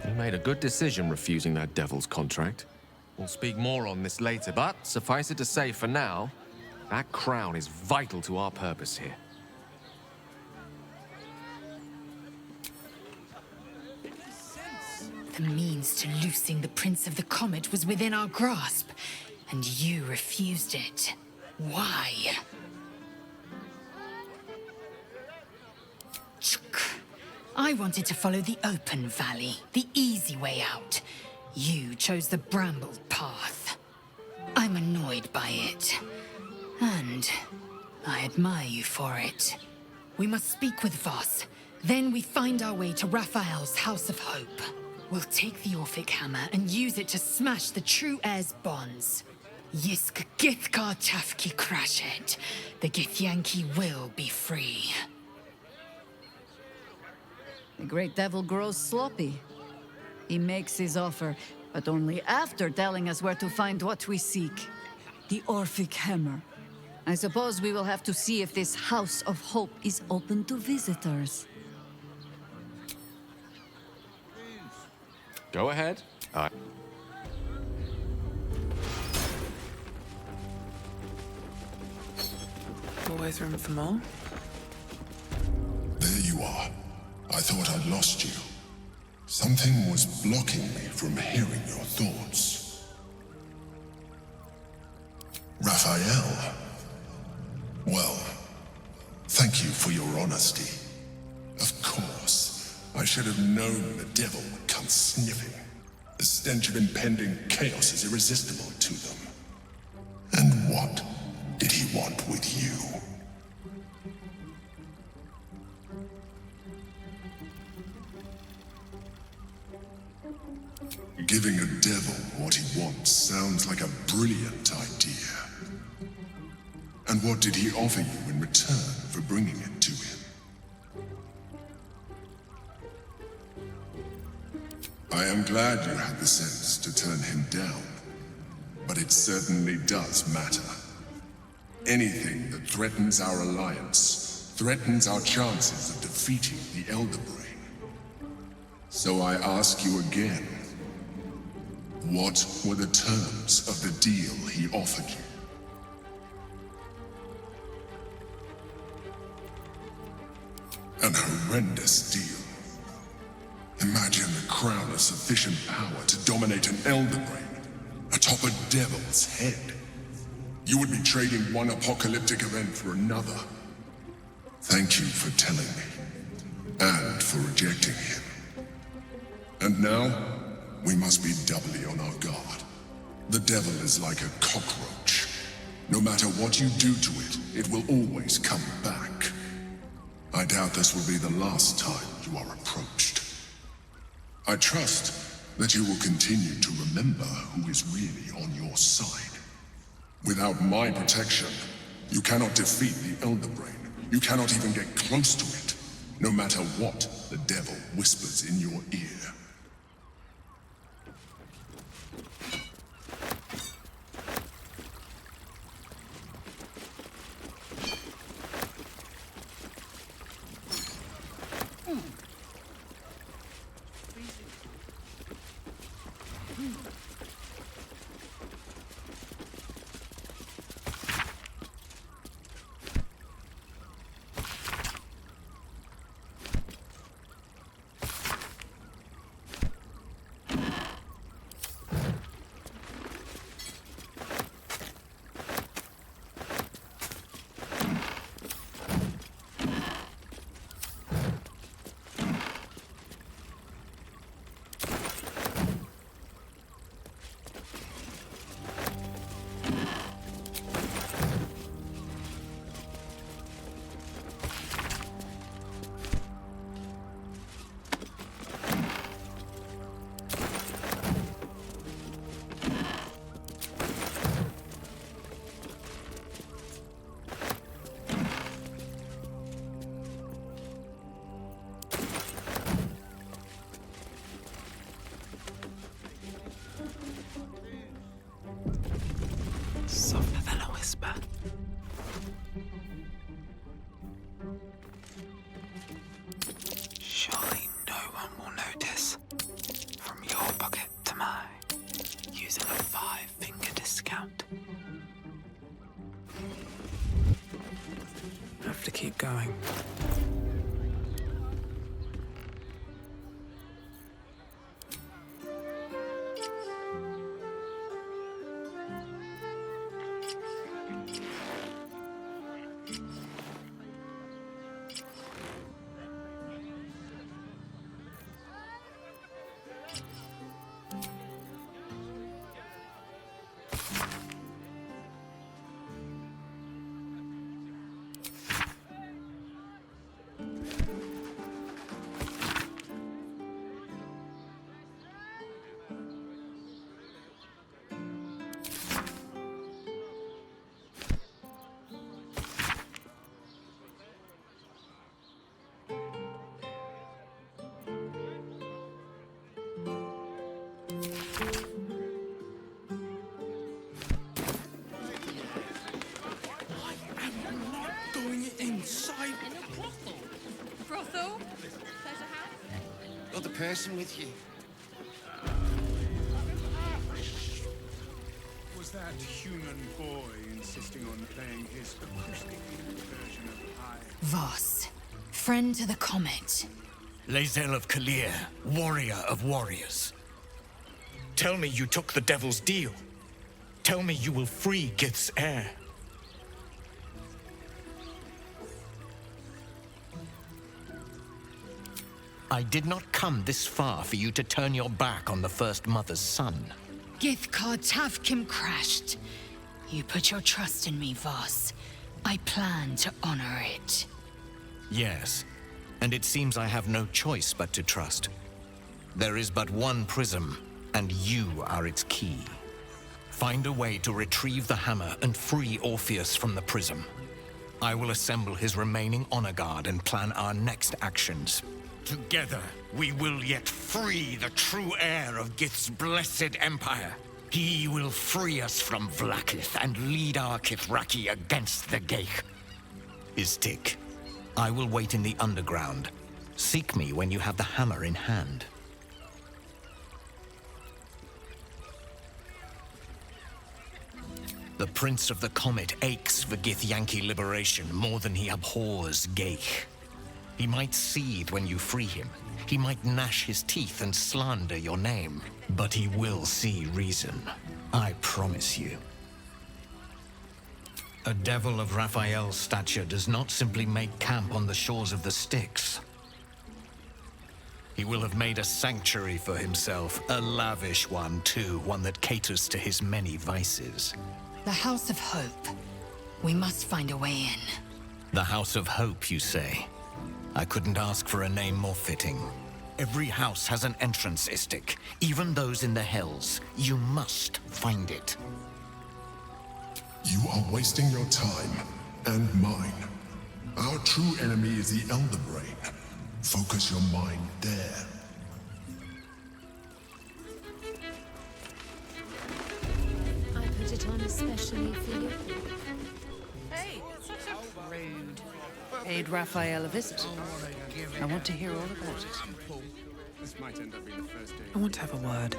You made a good decision refusing that devil's contract. We'll speak more on this later, but suffice it to say, for now, that crown is vital to our purpose here. The means to loosing the Prince of the Comet was within our grasp, and you refused it. Why? I wanted to follow the open valley, the easy way out. You chose the brambled path. I'm annoyed by it, and I admire you for it. We must speak with Voss. Then we find our way to Raphael's House of Hope. We'll take the Orphic Hammer and use it to smash the true heir's bonds. Yisk Githkar Tafki Crashet. The Githyanki will be free. The great devil grows sloppy. He makes his offer, but only after telling us where to find what we seek. The Orphic Hammer. I suppose we will have to see if this House of Hope is open to visitors. Go ahead. Always room for more. There you are. I thought I'd lost you. Something was blocking me from hearing your thoughts. Raphael. Well, thank you for your honesty. Of course, I should have known the devil would come sniffing. The stench of impending chaos is irresistible to them. And what did he want with you? Giving a devil what he wants sounds like a brilliant idea. And what did he offer you in return for bringing it to him? I am glad you had the sense to turn him down, but it certainly does matter. Anything that threatens our alliance threatens our chances of defeating the Elder Brain. So I ask you again, what were the terms of the deal he offered you? An horrendous deal. Imagine the crown of sufficient power to dominate an Elder Brain atop a devil's head. You would be trading one apocalyptic event for another. Thank you for telling me, and for rejecting him. And now, we must be doubly on our guard. The devil is like a cockroach. No matter what you do to it, it will always come back. I doubt this will be the last time you are approached. I trust that you will continue to remember who is really on your side. Without my protection, you cannot defeat the Elder Brain. You cannot even get close to it, no matter what the devil whispers in your ear. 5-finger discount. Have to keep going. Inside. Brothel? Got the person with you. Was that human boy insisting on playing his acoustic version of I? Voss, friend to the Comet. Lae'zel of Kalir, warrior of warriors. Tell me you took the Devil's deal. Tell me you will free Gith's heir. I did not come this far for you to turn your back on the First Mother's son. Githkar Tavkim crashed. You put your trust in me, Voss. I plan to honor it. Yes, and it seems I have no choice but to trust. There is but one prism, and you are its key. Find a way to retrieve the hammer and free Orpheus from the prism. I will assemble his remaining honor guard and plan our next actions. Together, we will yet free the true heir of Gith's blessed empire. He will free us from Vlaakith and lead our Kithraki against the Geich. Istik, I will wait in the underground. Seek me when you have the hammer in hand. The Prince of the Comet aches for Githyanki liberation more than he abhors Geich. He might seethe when you free him. He might gnash his teeth and slander your name. But he will see reason. I promise you. A devil of Raphael's stature does not simply make camp on the shores of the Styx. He will have made a sanctuary for himself, a lavish one too, one that caters to his many vices. The House of Hope. We must find a way in. The House of Hope, you say? I couldn't ask for a name more fitting. Every house has an entrance, Istik. Even those in the Hells. You must find it. You are wasting your time, and mine. Our true enemy is the Elder Brain. Focus your mind there. I put it on especially for you. Hey, rude. Paid Raphael a visit. I want to hear all about it. This might end up being the first day. I want to have a word.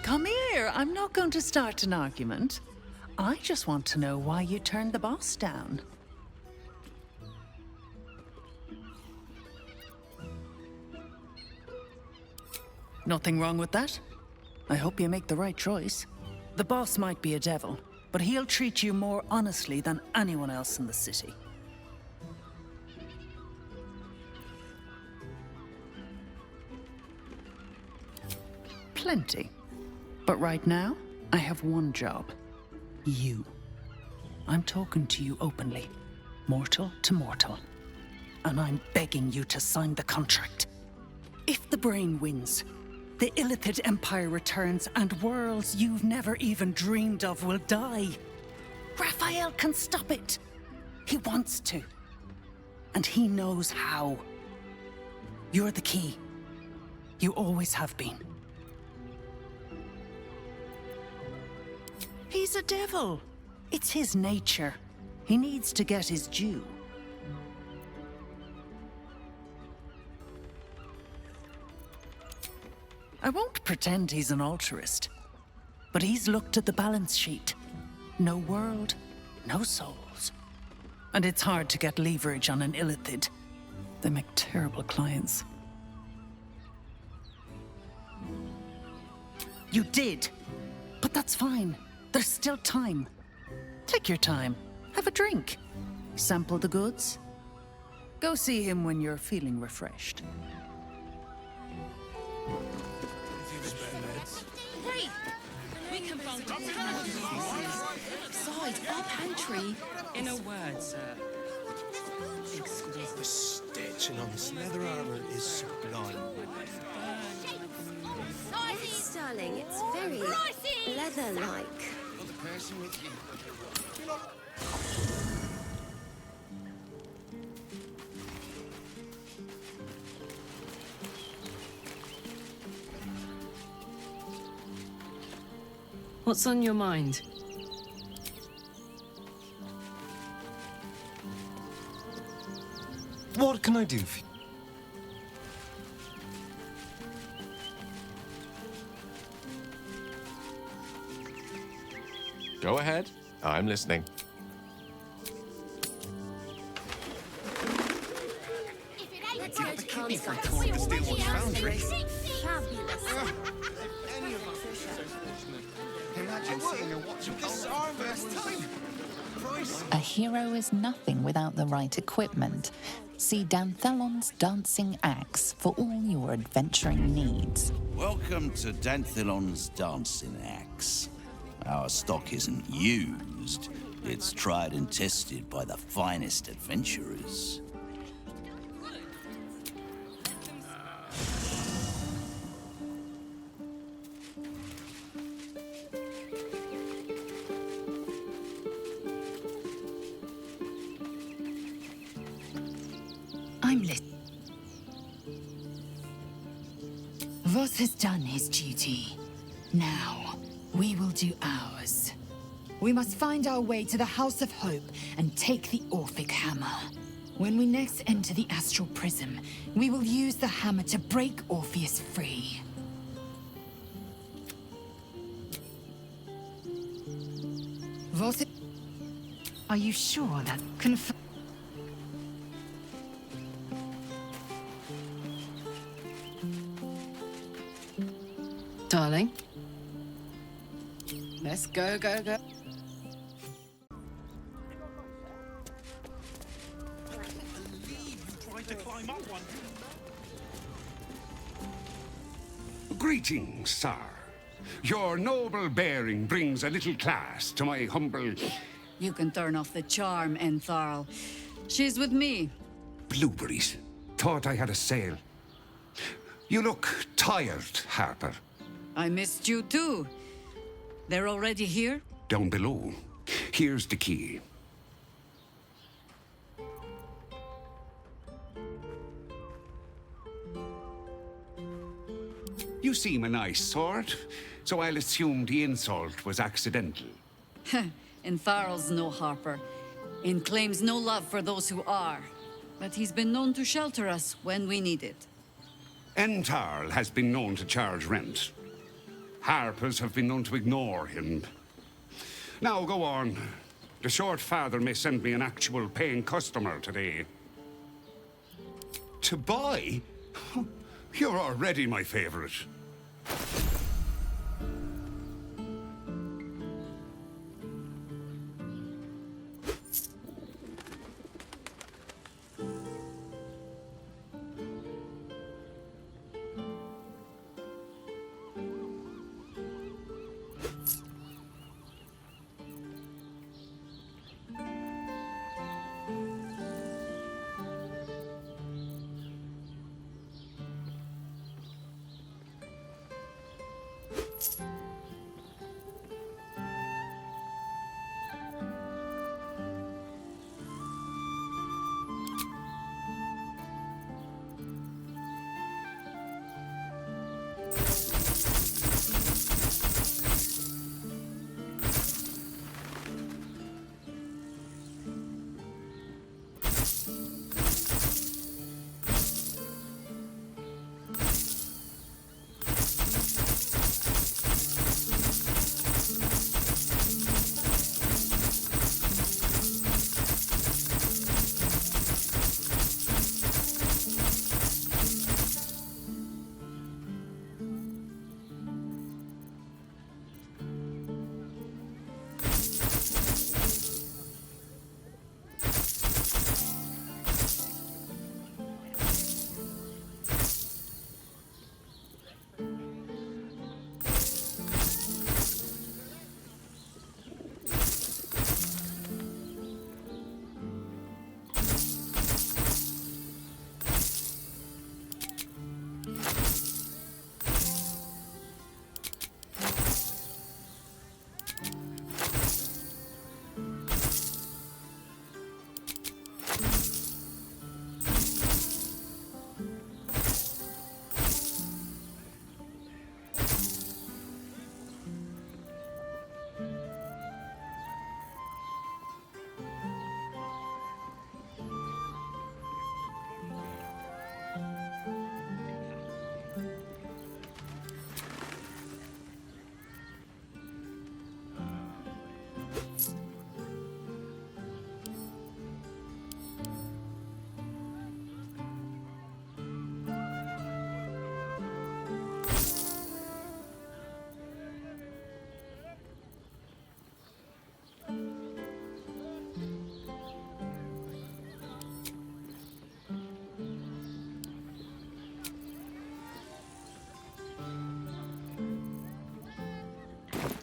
Come here. I'm not going to start an argument. I just want to know why you turned the boss down. Nothing wrong with that. I hope you make the right choice. The boss might be a devil, but he'll treat you more honestly than anyone else in the city. Plenty. But right now, I have one job. You. I'm talking to you openly, mortal to mortal. And I'm begging you to sign the contract. If the brain wins, the Illithid Empire returns and worlds you've never even dreamed of will die. Raphael can stop it. He wants to. And he knows how. You're the key. You always have been. He's a devil. It's his nature. He needs to get his due. I won't pretend he's an altruist, but he's looked at the balance sheet. No world, no souls. And it's hard to get leverage on an illithid. They make terrible clients. You did, but that's fine. There's still time. Take your time. Have a drink. Sample the goods. Go see him when you're feeling refreshed. Hey! We can find besides our pantry. In a word, sir. The stitching on this leather armor is sublime. Darling, it's very leather-like. The person with you. What's on your mind? What can I do for you? Go ahead. I'm listening. Let's go to Khan's foundry. Fabulous. Imagine seeing a watch of this our first time. A hero is nothing without the right equipment. See Danthelon's Dancing Axe for all your adventuring needs. Welcome to Danthelon's Dancing Axe. Our stock isn't used. It's tried and tested by the finest adventurers. I'm lit. Voss has done his duty. Now, we will do ours. We must find our way to the House of Hope and take the Orphic Hammer. When we next enter the Astral Prism, we will use the hammer to break Orpheus free. Voss, are you sure that Darling? Let's go, go, go. Greetings, sir. Your noble bearing brings a little class to my humble... You can turn off the charm, Entharl. She's with me. Blueberries. Thought I had a sale. You look tired, Harper. I missed you too. They're already here? Down below. Here's the key. You seem a nice sort, so I'll assume the insult was accidental. Entharl's no harper, and claims no love for those who are. But he's been known to shelter us when we need it. Entharl has been known to charge rent. Harpers have been known to ignore him. Now go on. The short father may send me an actual paying customer today. To buy? You're already my favorite.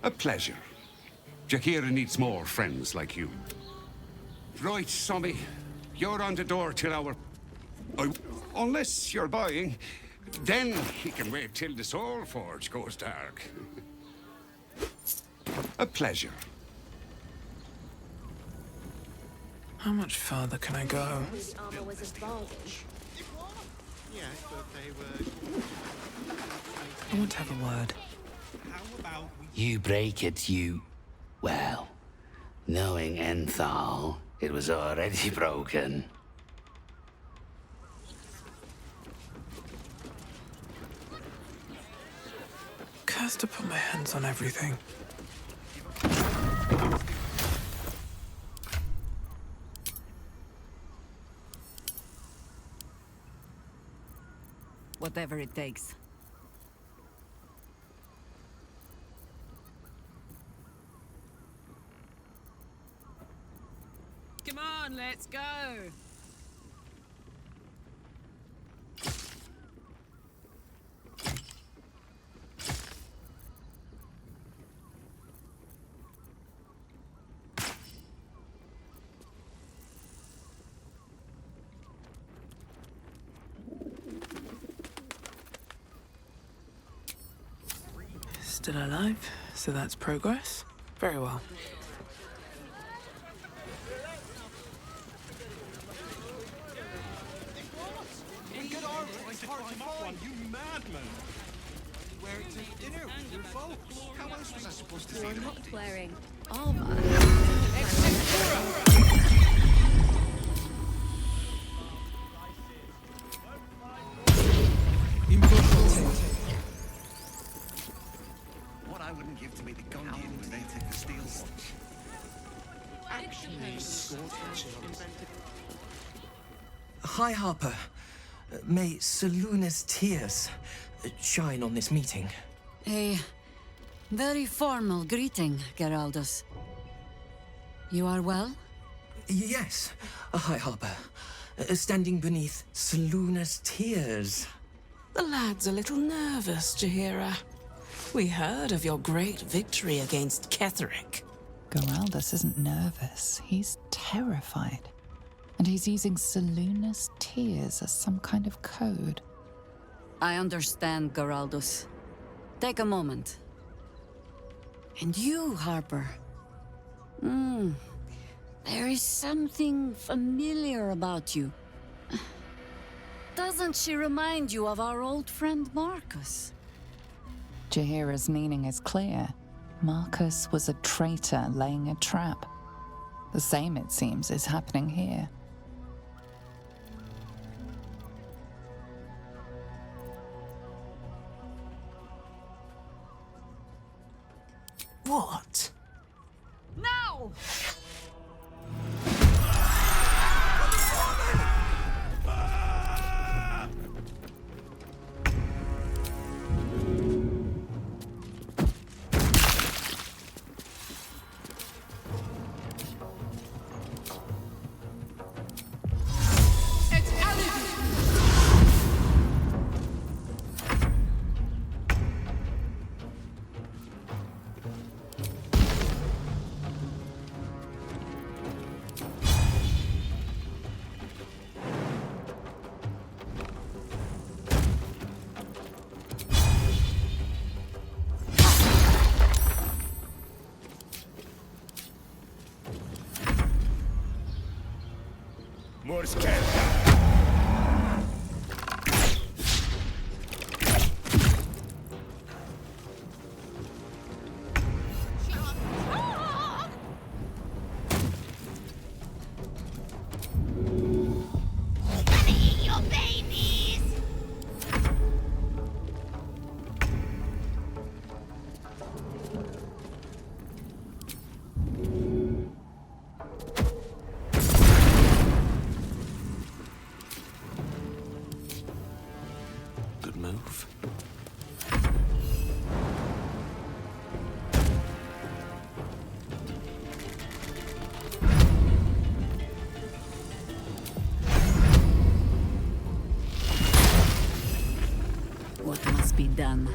A pleasure. Jaheira needs more friends like you. Right, Sommy. You're on the door till our... unless you're buying, then he can wait till the Soul Forge goes dark. A pleasure. How much further can I go? This armor was of Baldur. Yes, but they were... I want to have a word. You break it, you... Well, knowing Enthal, it was already broken. Cursed to put my hands on everything. Whatever it takes. Come on, let's go. Still alive, so that's progress. Very well. You madman! Wear it to dinner with your folks. How else was I supposed to see You're them? not wearing What I wouldn't give to be the Gondian today take the steel watch. Hi, Harper. May Seluna's tears shine on this meeting. A very formal greeting, Geraldus. You are well? Yes. Hi, Harper. Standing beneath Seluna's tears. The lad's a little nervous, Jaheira. We heard of your great victory against Ketheric. Geraldus isn't nervous. He's terrified. And he's using Seluna's tears as some kind of code. I understand, Geraldus. Take a moment. And you, Harper. There is something familiar about you. Doesn't she remind you of our old friend Marcus? Jaheira's meaning is clear. Marcus was a traitor laying a trap. The same, it seems, is happening here. What? No! Move. What must be done?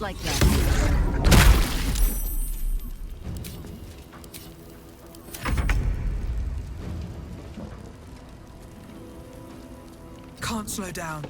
Just like that. Can't slow down.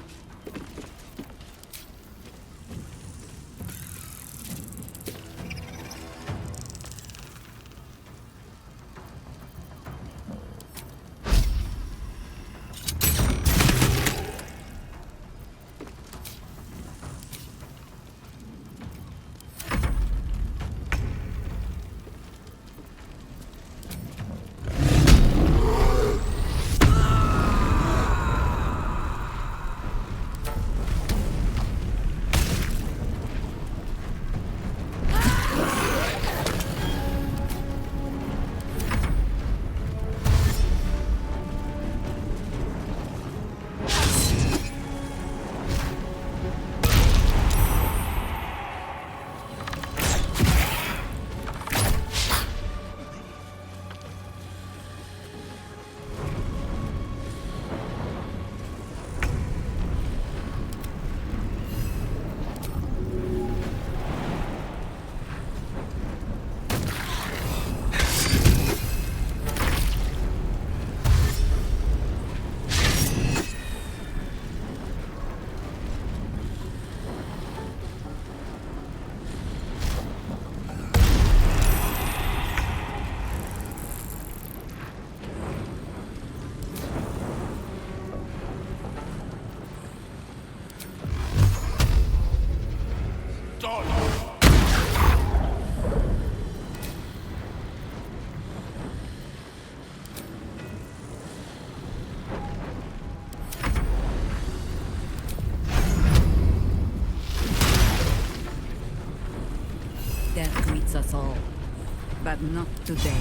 Death greets us all, but not today.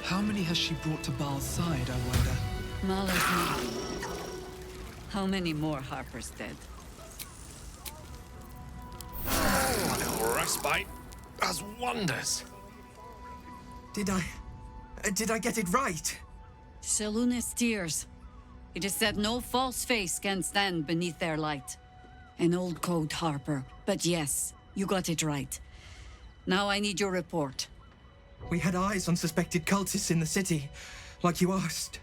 How many has she brought to Baal's side, I wonder? Mala's not. How many more Harper's dead? A little respite does wonders. Did I get it right? Seluna's tears. It is said no false face can stand beneath their light. An old code, Harper. But yes, you got it right. Now I need your report. We had eyes on suspected cultists in the city, like you asked.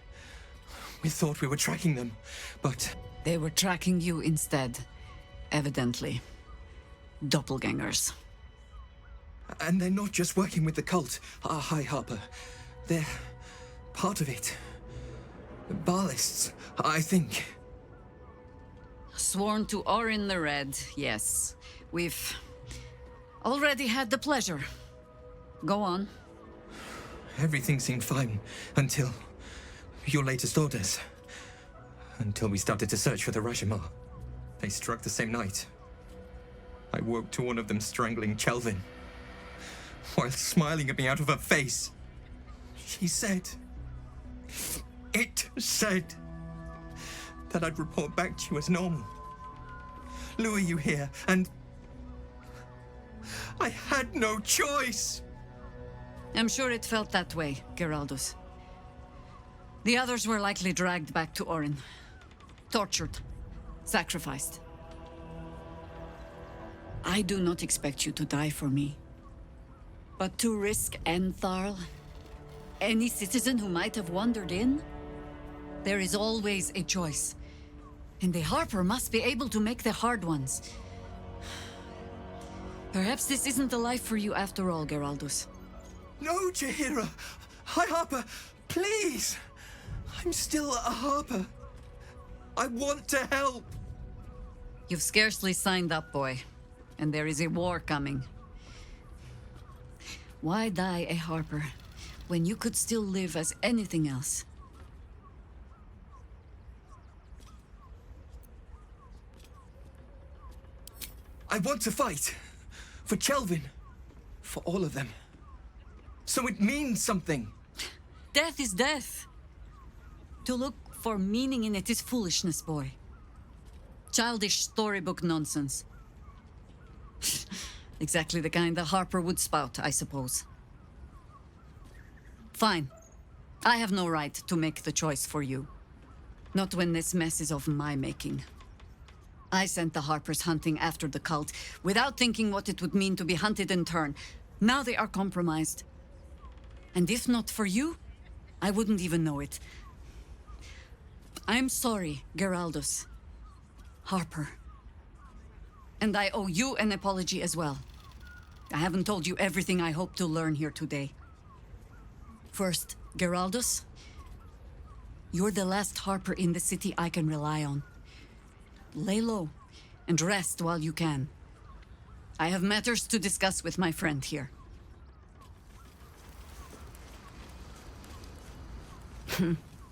We thought we were tracking them, but... They were tracking you instead, evidently. Doppelgangers. And they're not just working with the cult, High Harper. They're part of it. Baalists, I think. Sworn to Orin the Red, yes. We've already had the pleasure. Go on. Everything seemed fine until your latest orders. Until we started to search for the Rashomar. They struck the same night. I woke to one of them strangling Chelvin, while smiling at me out of her face. She said... It said... that I'd report back to you as normal. Lure you here, and... I had no choice! I'm sure it felt that way, Geraldus. The others were likely dragged back to Orin. Tortured. Sacrificed. I do not expect you to die for me. But to risk Entharl, any citizen who might have wandered in, there is always a choice. And the Harper must be able to make the hard ones. Perhaps this isn't the life for you after all, Geraldus. No, Jaheira! High Harper, please! I'm still a Harper. I want to help! You've scarcely signed up, boy. And there is a war coming. Why die a harper when you could still live as anything else? I want to fight. For Kelvin. For all of them. So it means something. Death is death. To look for meaning in it is foolishness, boy. Childish storybook nonsense. Exactly the kind the Harper would spout, I suppose. Fine. I have no right to make the choice for you. Not when this mess is of my making. I sent the Harpers hunting after the cult, without thinking what it would mean to be hunted in turn. Now they are compromised. And if not for you, I wouldn't even know it. I'm sorry, Geraldus. Harper. And I owe you an apology as well. I haven't told you everything I hope to learn here today. First, Geraldus, you're the last Harper in the city I can rely on. Lay low and rest while you can. I have matters to discuss with my friend here.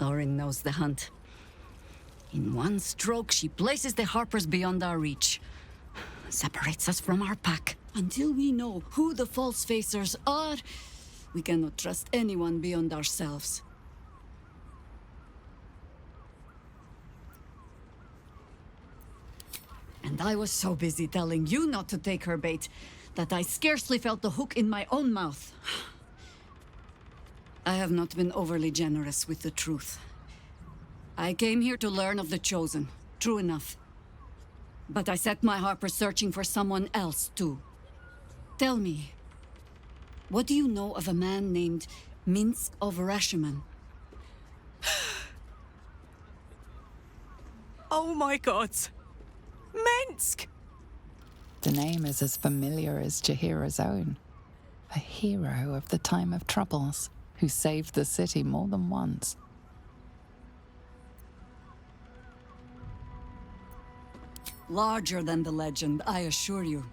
Orin knows the hunt. In one stroke, she places the Harpers beyond our reach. Separates us from our pack. Until we know who the false facers are, we cannot trust anyone beyond ourselves. And I was so busy telling you not to take her bait that I scarcely felt the hook in my own mouth. I have not been overly generous with the truth. I came here to learn of the Chosen, true enough. But I set my Harper searching for someone else, too. Tell me, what do you know of a man named Minsk of Rashiman? Oh my god! Minsk! The name is as familiar as Jahira's own. A hero of the time of troubles, who saved the city more than once. Larger than the legend, I assure you.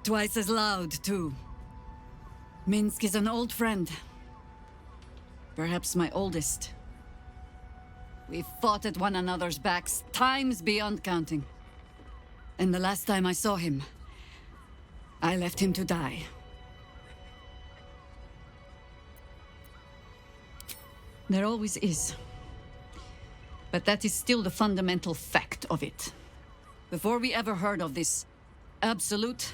Twice as loud, too. Minsk is an old friend. Perhaps my oldest. We've fought at one another's backs times beyond counting. And the last time I saw him, I left him to die. There always is. But that is still the fundamental fact of it. Before we ever heard of this absolute,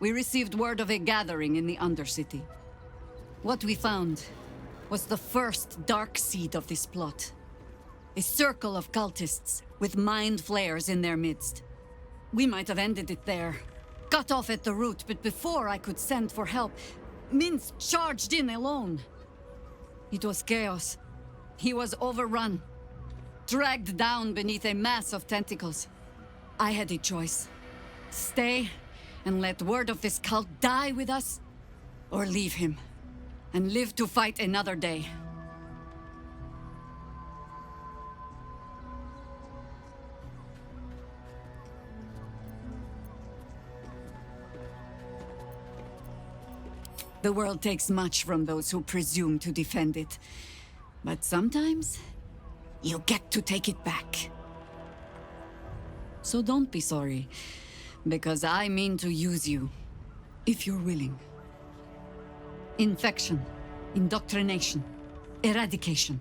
we received word of a gathering in the Undercity. What we found was the first dark seed of this plot. A circle of cultists with mind flayers in their midst. We might have ended it there, cut off at the root, but before I could send for help, Minsk charged in alone. It was chaos. He was overrun, dragged down beneath a mass of tentacles. I had a choice. Stay and let word of this cult die with us, or leave him and live to fight another day. The world takes much from those who presume to defend it. But sometimes, you get to take it back. So don't be sorry, because I mean to use you, if you're willing. Infection, indoctrination, eradication.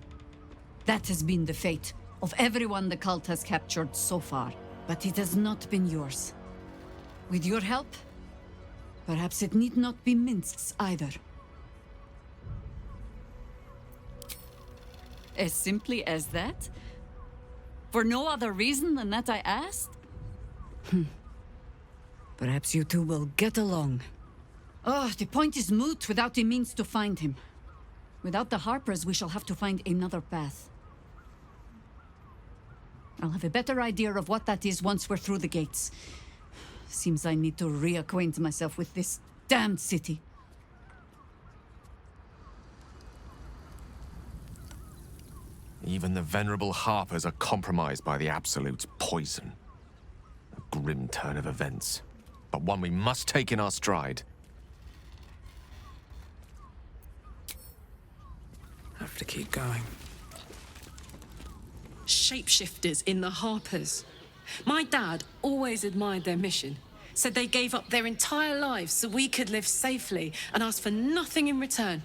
That has been the fate of everyone the cult has captured so far. But it has not been yours. With your help, perhaps it need not be Minsk's either. As simply as that? For no other reason than that I asked? Perhaps you two will get along. Oh, the point is moot without a means to find him. Without the Harpers, we shall have to find another path. I'll have a better idea of what that is once we're through the gates. Seems I need to reacquaint myself with this damned city. Even the venerable Harpers are compromised by the Absolute's poison. A grim turn of events, but one we must take in our stride. Have to keep going. Shapeshifters in the Harpers. My dad always admired their mission. Said they gave up their entire lives so we could live safely and asked for nothing in return.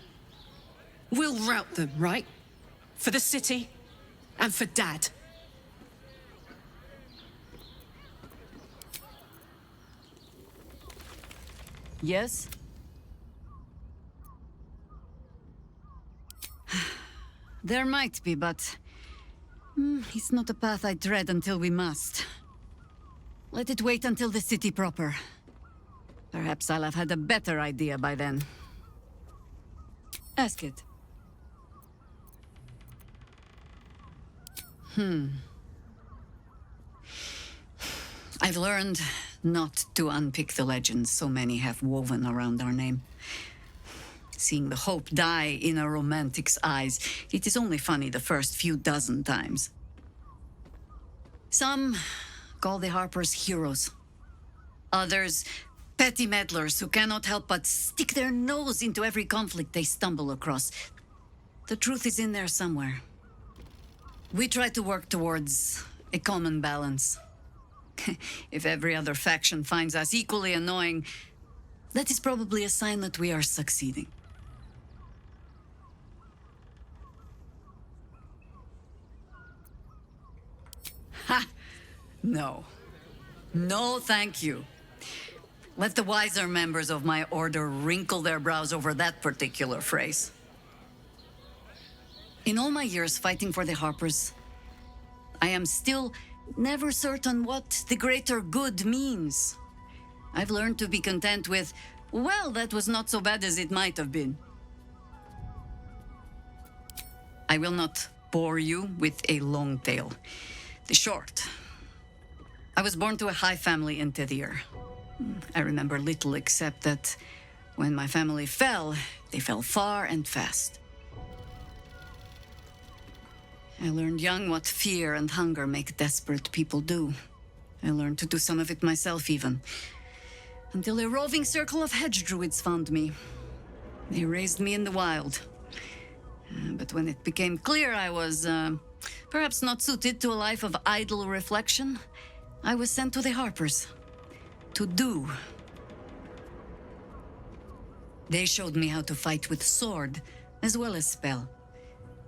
We'll rout them, right? For the city and for Dad. Yes? There might be, but it's not a path I tread until we must. Let it wait until the city proper. Perhaps I'll have had a better idea by then. Ask it. I've learned not to unpick the legends so many have woven around our name. Seeing the hope die in a romantic's eyes, it is only funny the first few dozen times. Some call the Harpers heroes. Others, petty meddlers who cannot help but stick their nose into every conflict they stumble across. The truth is in there somewhere. We try to work towards a common balance. If every other faction finds us equally annoying, that is probably a sign that we are succeeding. Ha! No. No, thank you. Let the wiser members of my order wrinkle their brows over that particular phrase. In all my years fighting for the Harpers, I am still never certain what the greater good means. I've learned to be content with, well, that was not so bad as it might have been. I will not bore you with a long tale. The short. I was born to a high family in Tithir. I remember little except that when my family fell, they fell far and fast. I learned young what fear and hunger make desperate people do. I learned to do some of it myself even. Until a roving circle of hedge druids found me. They raised me in the wild. But when it became clear I was, perhaps not suited to a life of idle reflection, I was sent to the Harpers. To do. They showed me how to fight with sword, as well as spell,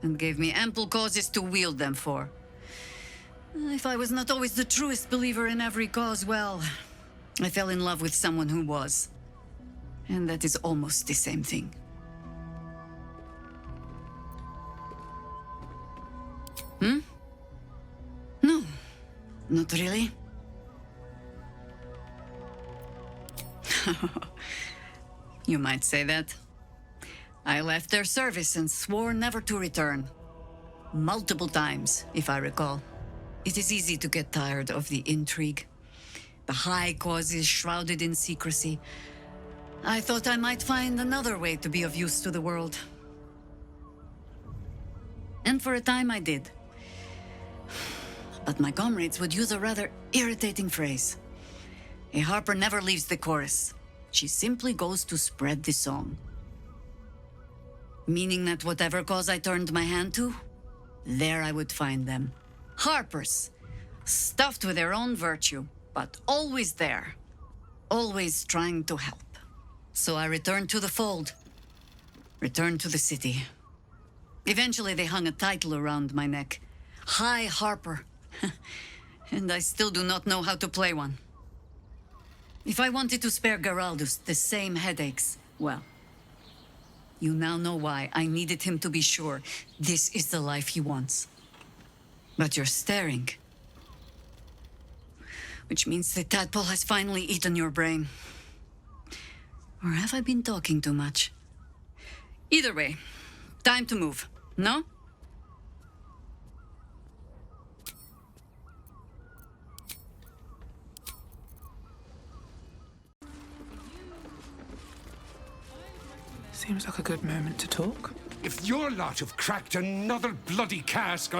and gave me ample causes to wield them for. If I was not always the truest believer in every cause, well, I fell in love with someone who was. And that is almost the same thing. No, not really. You might say that. I left their service and swore never to return. Multiple times, if I recall. It is easy to get tired of the intrigue. The high causes shrouded in secrecy. I thought I might find another way to be of use to the world. And for a time I did. But my comrades would use a rather irritating phrase. A harper never leaves the chorus. She simply goes to spread the song. Meaning that whatever cause I turned my hand to, there I would find them. Harpers, stuffed with their own virtue, but always there. Always trying to help. So I returned to the fold. Returned to the city. Eventually they hung a title around my neck. High Harper. And I still do not know how to play one. If I wanted to spare Geraldus the same headaches, well, you now know why I needed him to be sure this is the life he wants. But you're staring. Which means the tadpole has finally eaten your brain. Or have I been talking too much? Either way, time to move, no? Seems like a good moment to talk. If your lot have cracked another bloody cask,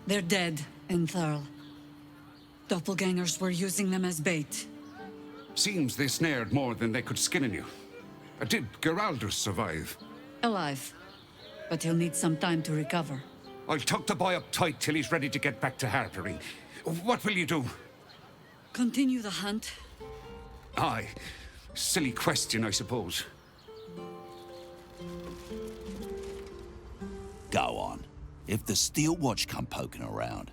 They're dead, Entharl. Doppelgangers were using them as bait. Seems they snared more than they could skin in you. Did Geraldus survive? Alive. But he'll need some time to recover. I'll tuck the boy up tight till he's ready to get back to harpering. What will you do? Continue the hunt. Aye. Silly question, I suppose. Go on. If the Steel Watch come poking around,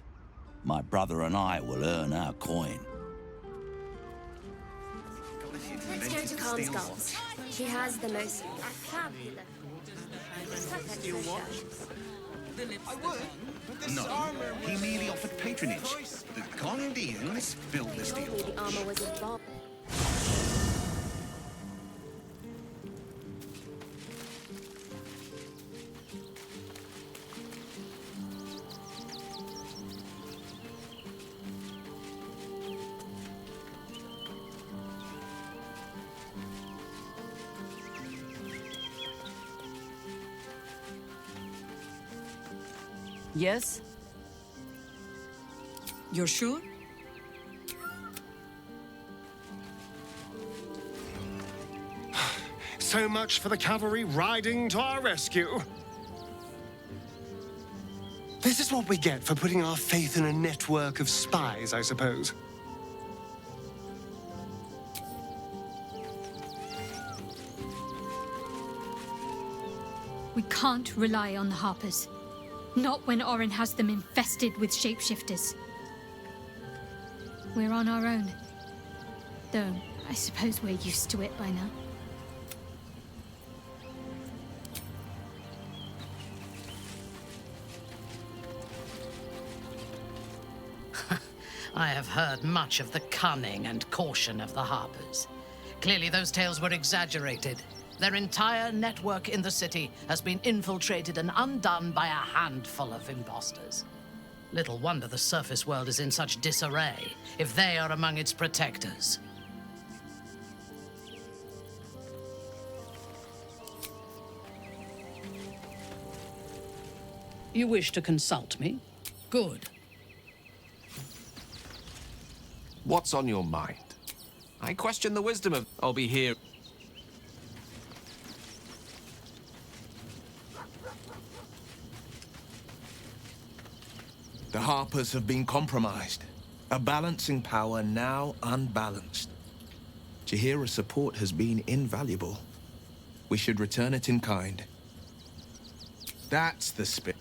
my brother and I will earn our coin. Let's go to Khan's Guards. He has the most fabulous... I would, but this No, armor he merely offered patronage. The Gondians built the steel. The armor was advanced. Yes? You're sure? So much for the cavalry riding to our rescue. This is what we get for putting our faith in a network of spies, I suppose. We can't rely on the Harpers. Not when Orin has them infested with shapeshifters. We're on our own. Though, I suppose we're used to it by now. I have heard much of the cunning and caution of the Harpers. Clearly those tales were exaggerated. Their entire network in the city has been infiltrated and undone by a handful of imposters. Little wonder the surface world is in such disarray, if they are among its protectors. You wish to consult me? Good. What's on your mind? I question the wisdom of... I'll be here. The Harpers have been compromised. A balancing power now unbalanced. Jaheira's support has been invaluable. We should return it in kind. That's the spirit.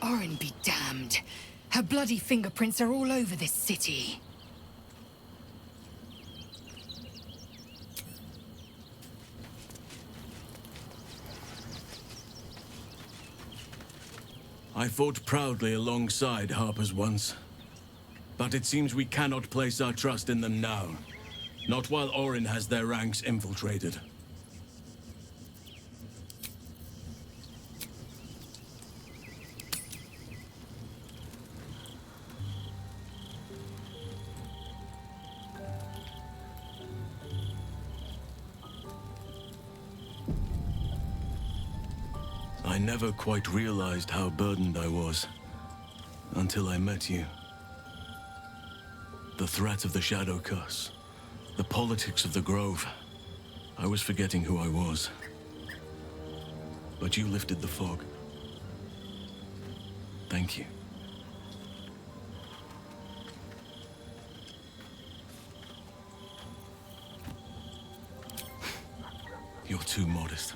Orin be damned. Her bloody fingerprints are all over this city. I fought proudly alongside Harpers once. But it seems we cannot place our trust in them now. Not while Orin has their ranks infiltrated. I never quite realized how burdened I was, until I met you. The threat of the Shadow Curse, the politics of the Grove. I was forgetting who I was. But you lifted the fog. Thank you. You're too modest.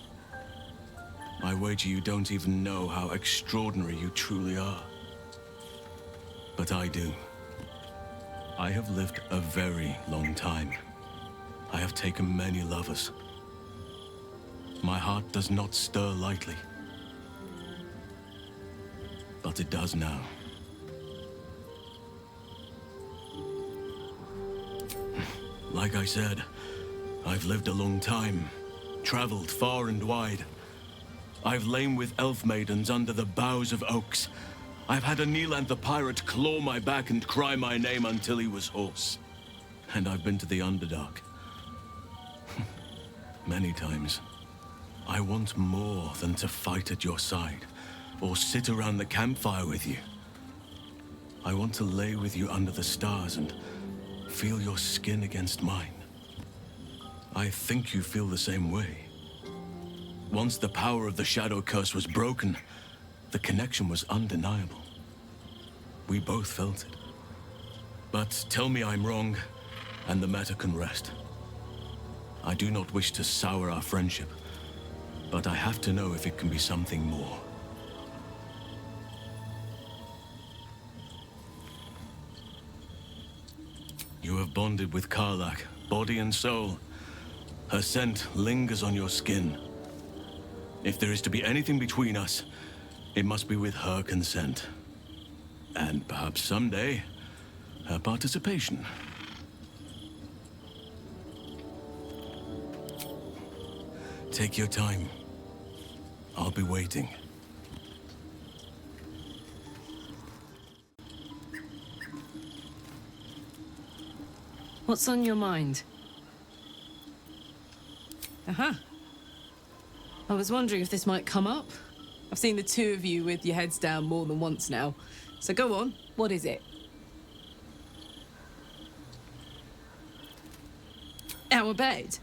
I wager you don't even know how extraordinary you truly are. But I do. I have lived a very long time. I have taken many lovers. My heart does not stir lightly. But it does now. Like I said, I've lived a long time, traveled far and wide. I've lain with elf maidens under the boughs of oaks. I've had a Neeland the pirate claw my back and cry my name until he was hoarse. And I've been to the Underdark, Many times. I want more than to fight at your side, or sit around the campfire with you. I want to lay with you under the stars and feel your skin against mine. I think you feel the same way. Once the power of the Shadow Curse was broken, the connection was undeniable. We both felt it. But tell me I'm wrong, and the matter can rest. I do not wish to sour our friendship, but I have to know if it can be something more. You have bonded with Karlach, body and soul. Her scent lingers on your skin. If there is to be anything between us, it must be with her consent. And perhaps someday, her participation. Take your time. I'll be waiting. What's on your mind? I was wondering if this might come up. I've seen the two of you with your heads down more than once now. So go on, what is it? Our bed?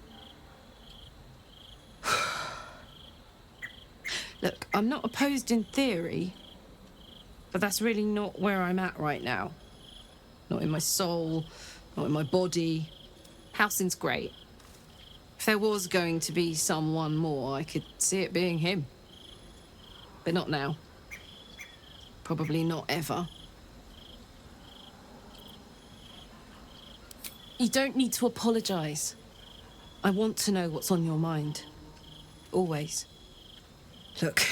Look, I'm not opposed in theory, but that's really not where I'm at right now. Not in my soul, not in my body. Halsin's great. If there was going to be someone more, I could see it being him. But not now. Probably not ever. You don't need to apologize. I want to know what's on your mind. Always. Look,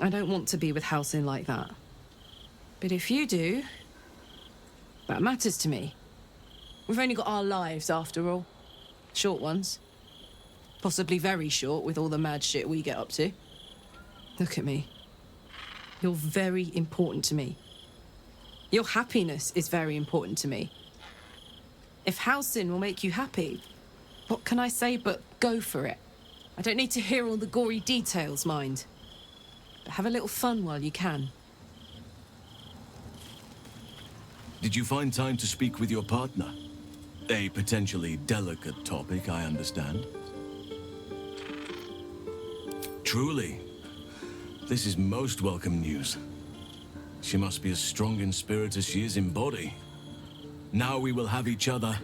I don't want to be with Halsin like that. But if you do, that matters to me. We've only got our lives, after all. Short ones. Possibly very short with all the mad shit we get up to. Look at me. You're very important to me. Your happiness is very important to me. If Halsin will make you happy, what can I say but go for it? I don't need to hear all the gory details, mind. But have a little fun while you can. Did you find time to speak with your partner? A potentially delicate topic, I understand. Truly, this is most welcome news. She must be as strong in spirit as she is in body. Now we will have each other,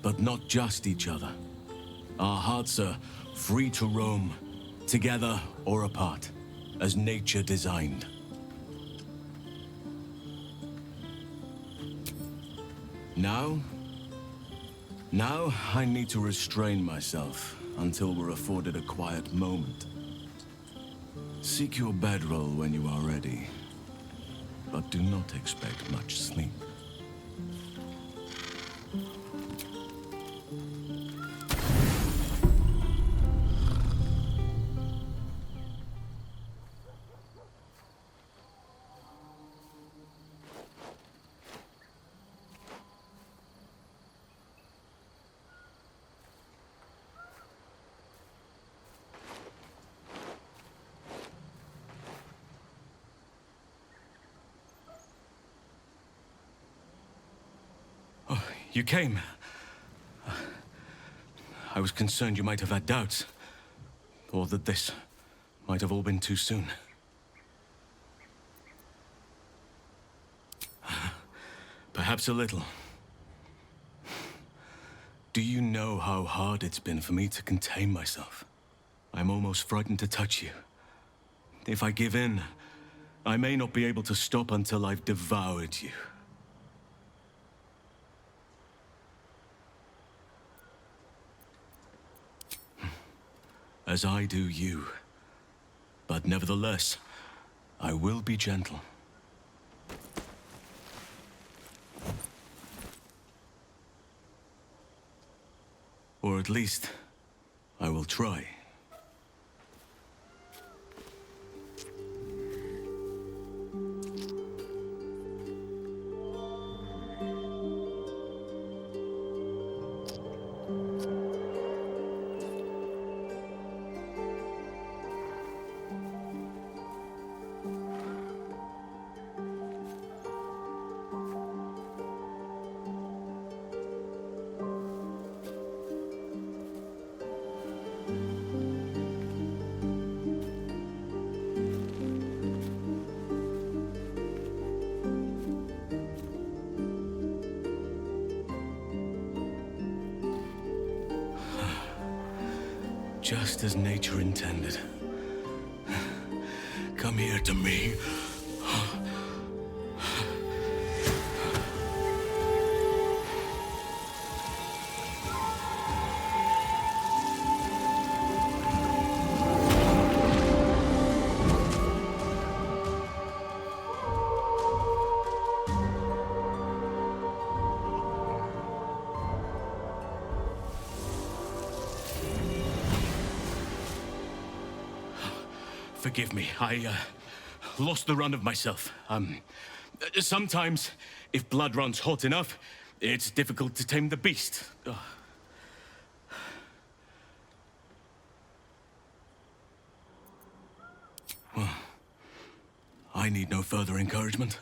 but not just each other. Our hearts are free to roam, together or apart, as nature designed. Now I need to restrain myself until we're afforded a quiet moment. Seek your bedroll when you are ready, but do not expect much sleep. You came. I was concerned you might have had doubts, or that this might have all been too soon. Perhaps a little. Do you know how hard it's been for me to contain myself? I'm almost frightened to touch you. If I give in, I may not be able to stop until I've devoured you. As I do you. But nevertheless, I will be gentle. Or at least, I will try. Just as nature intended. Come here to me. Forgive me, I lost the run of myself. Sometimes, if blood runs hot enough, it's difficult to tame the beast. Well, I need no further encouragement.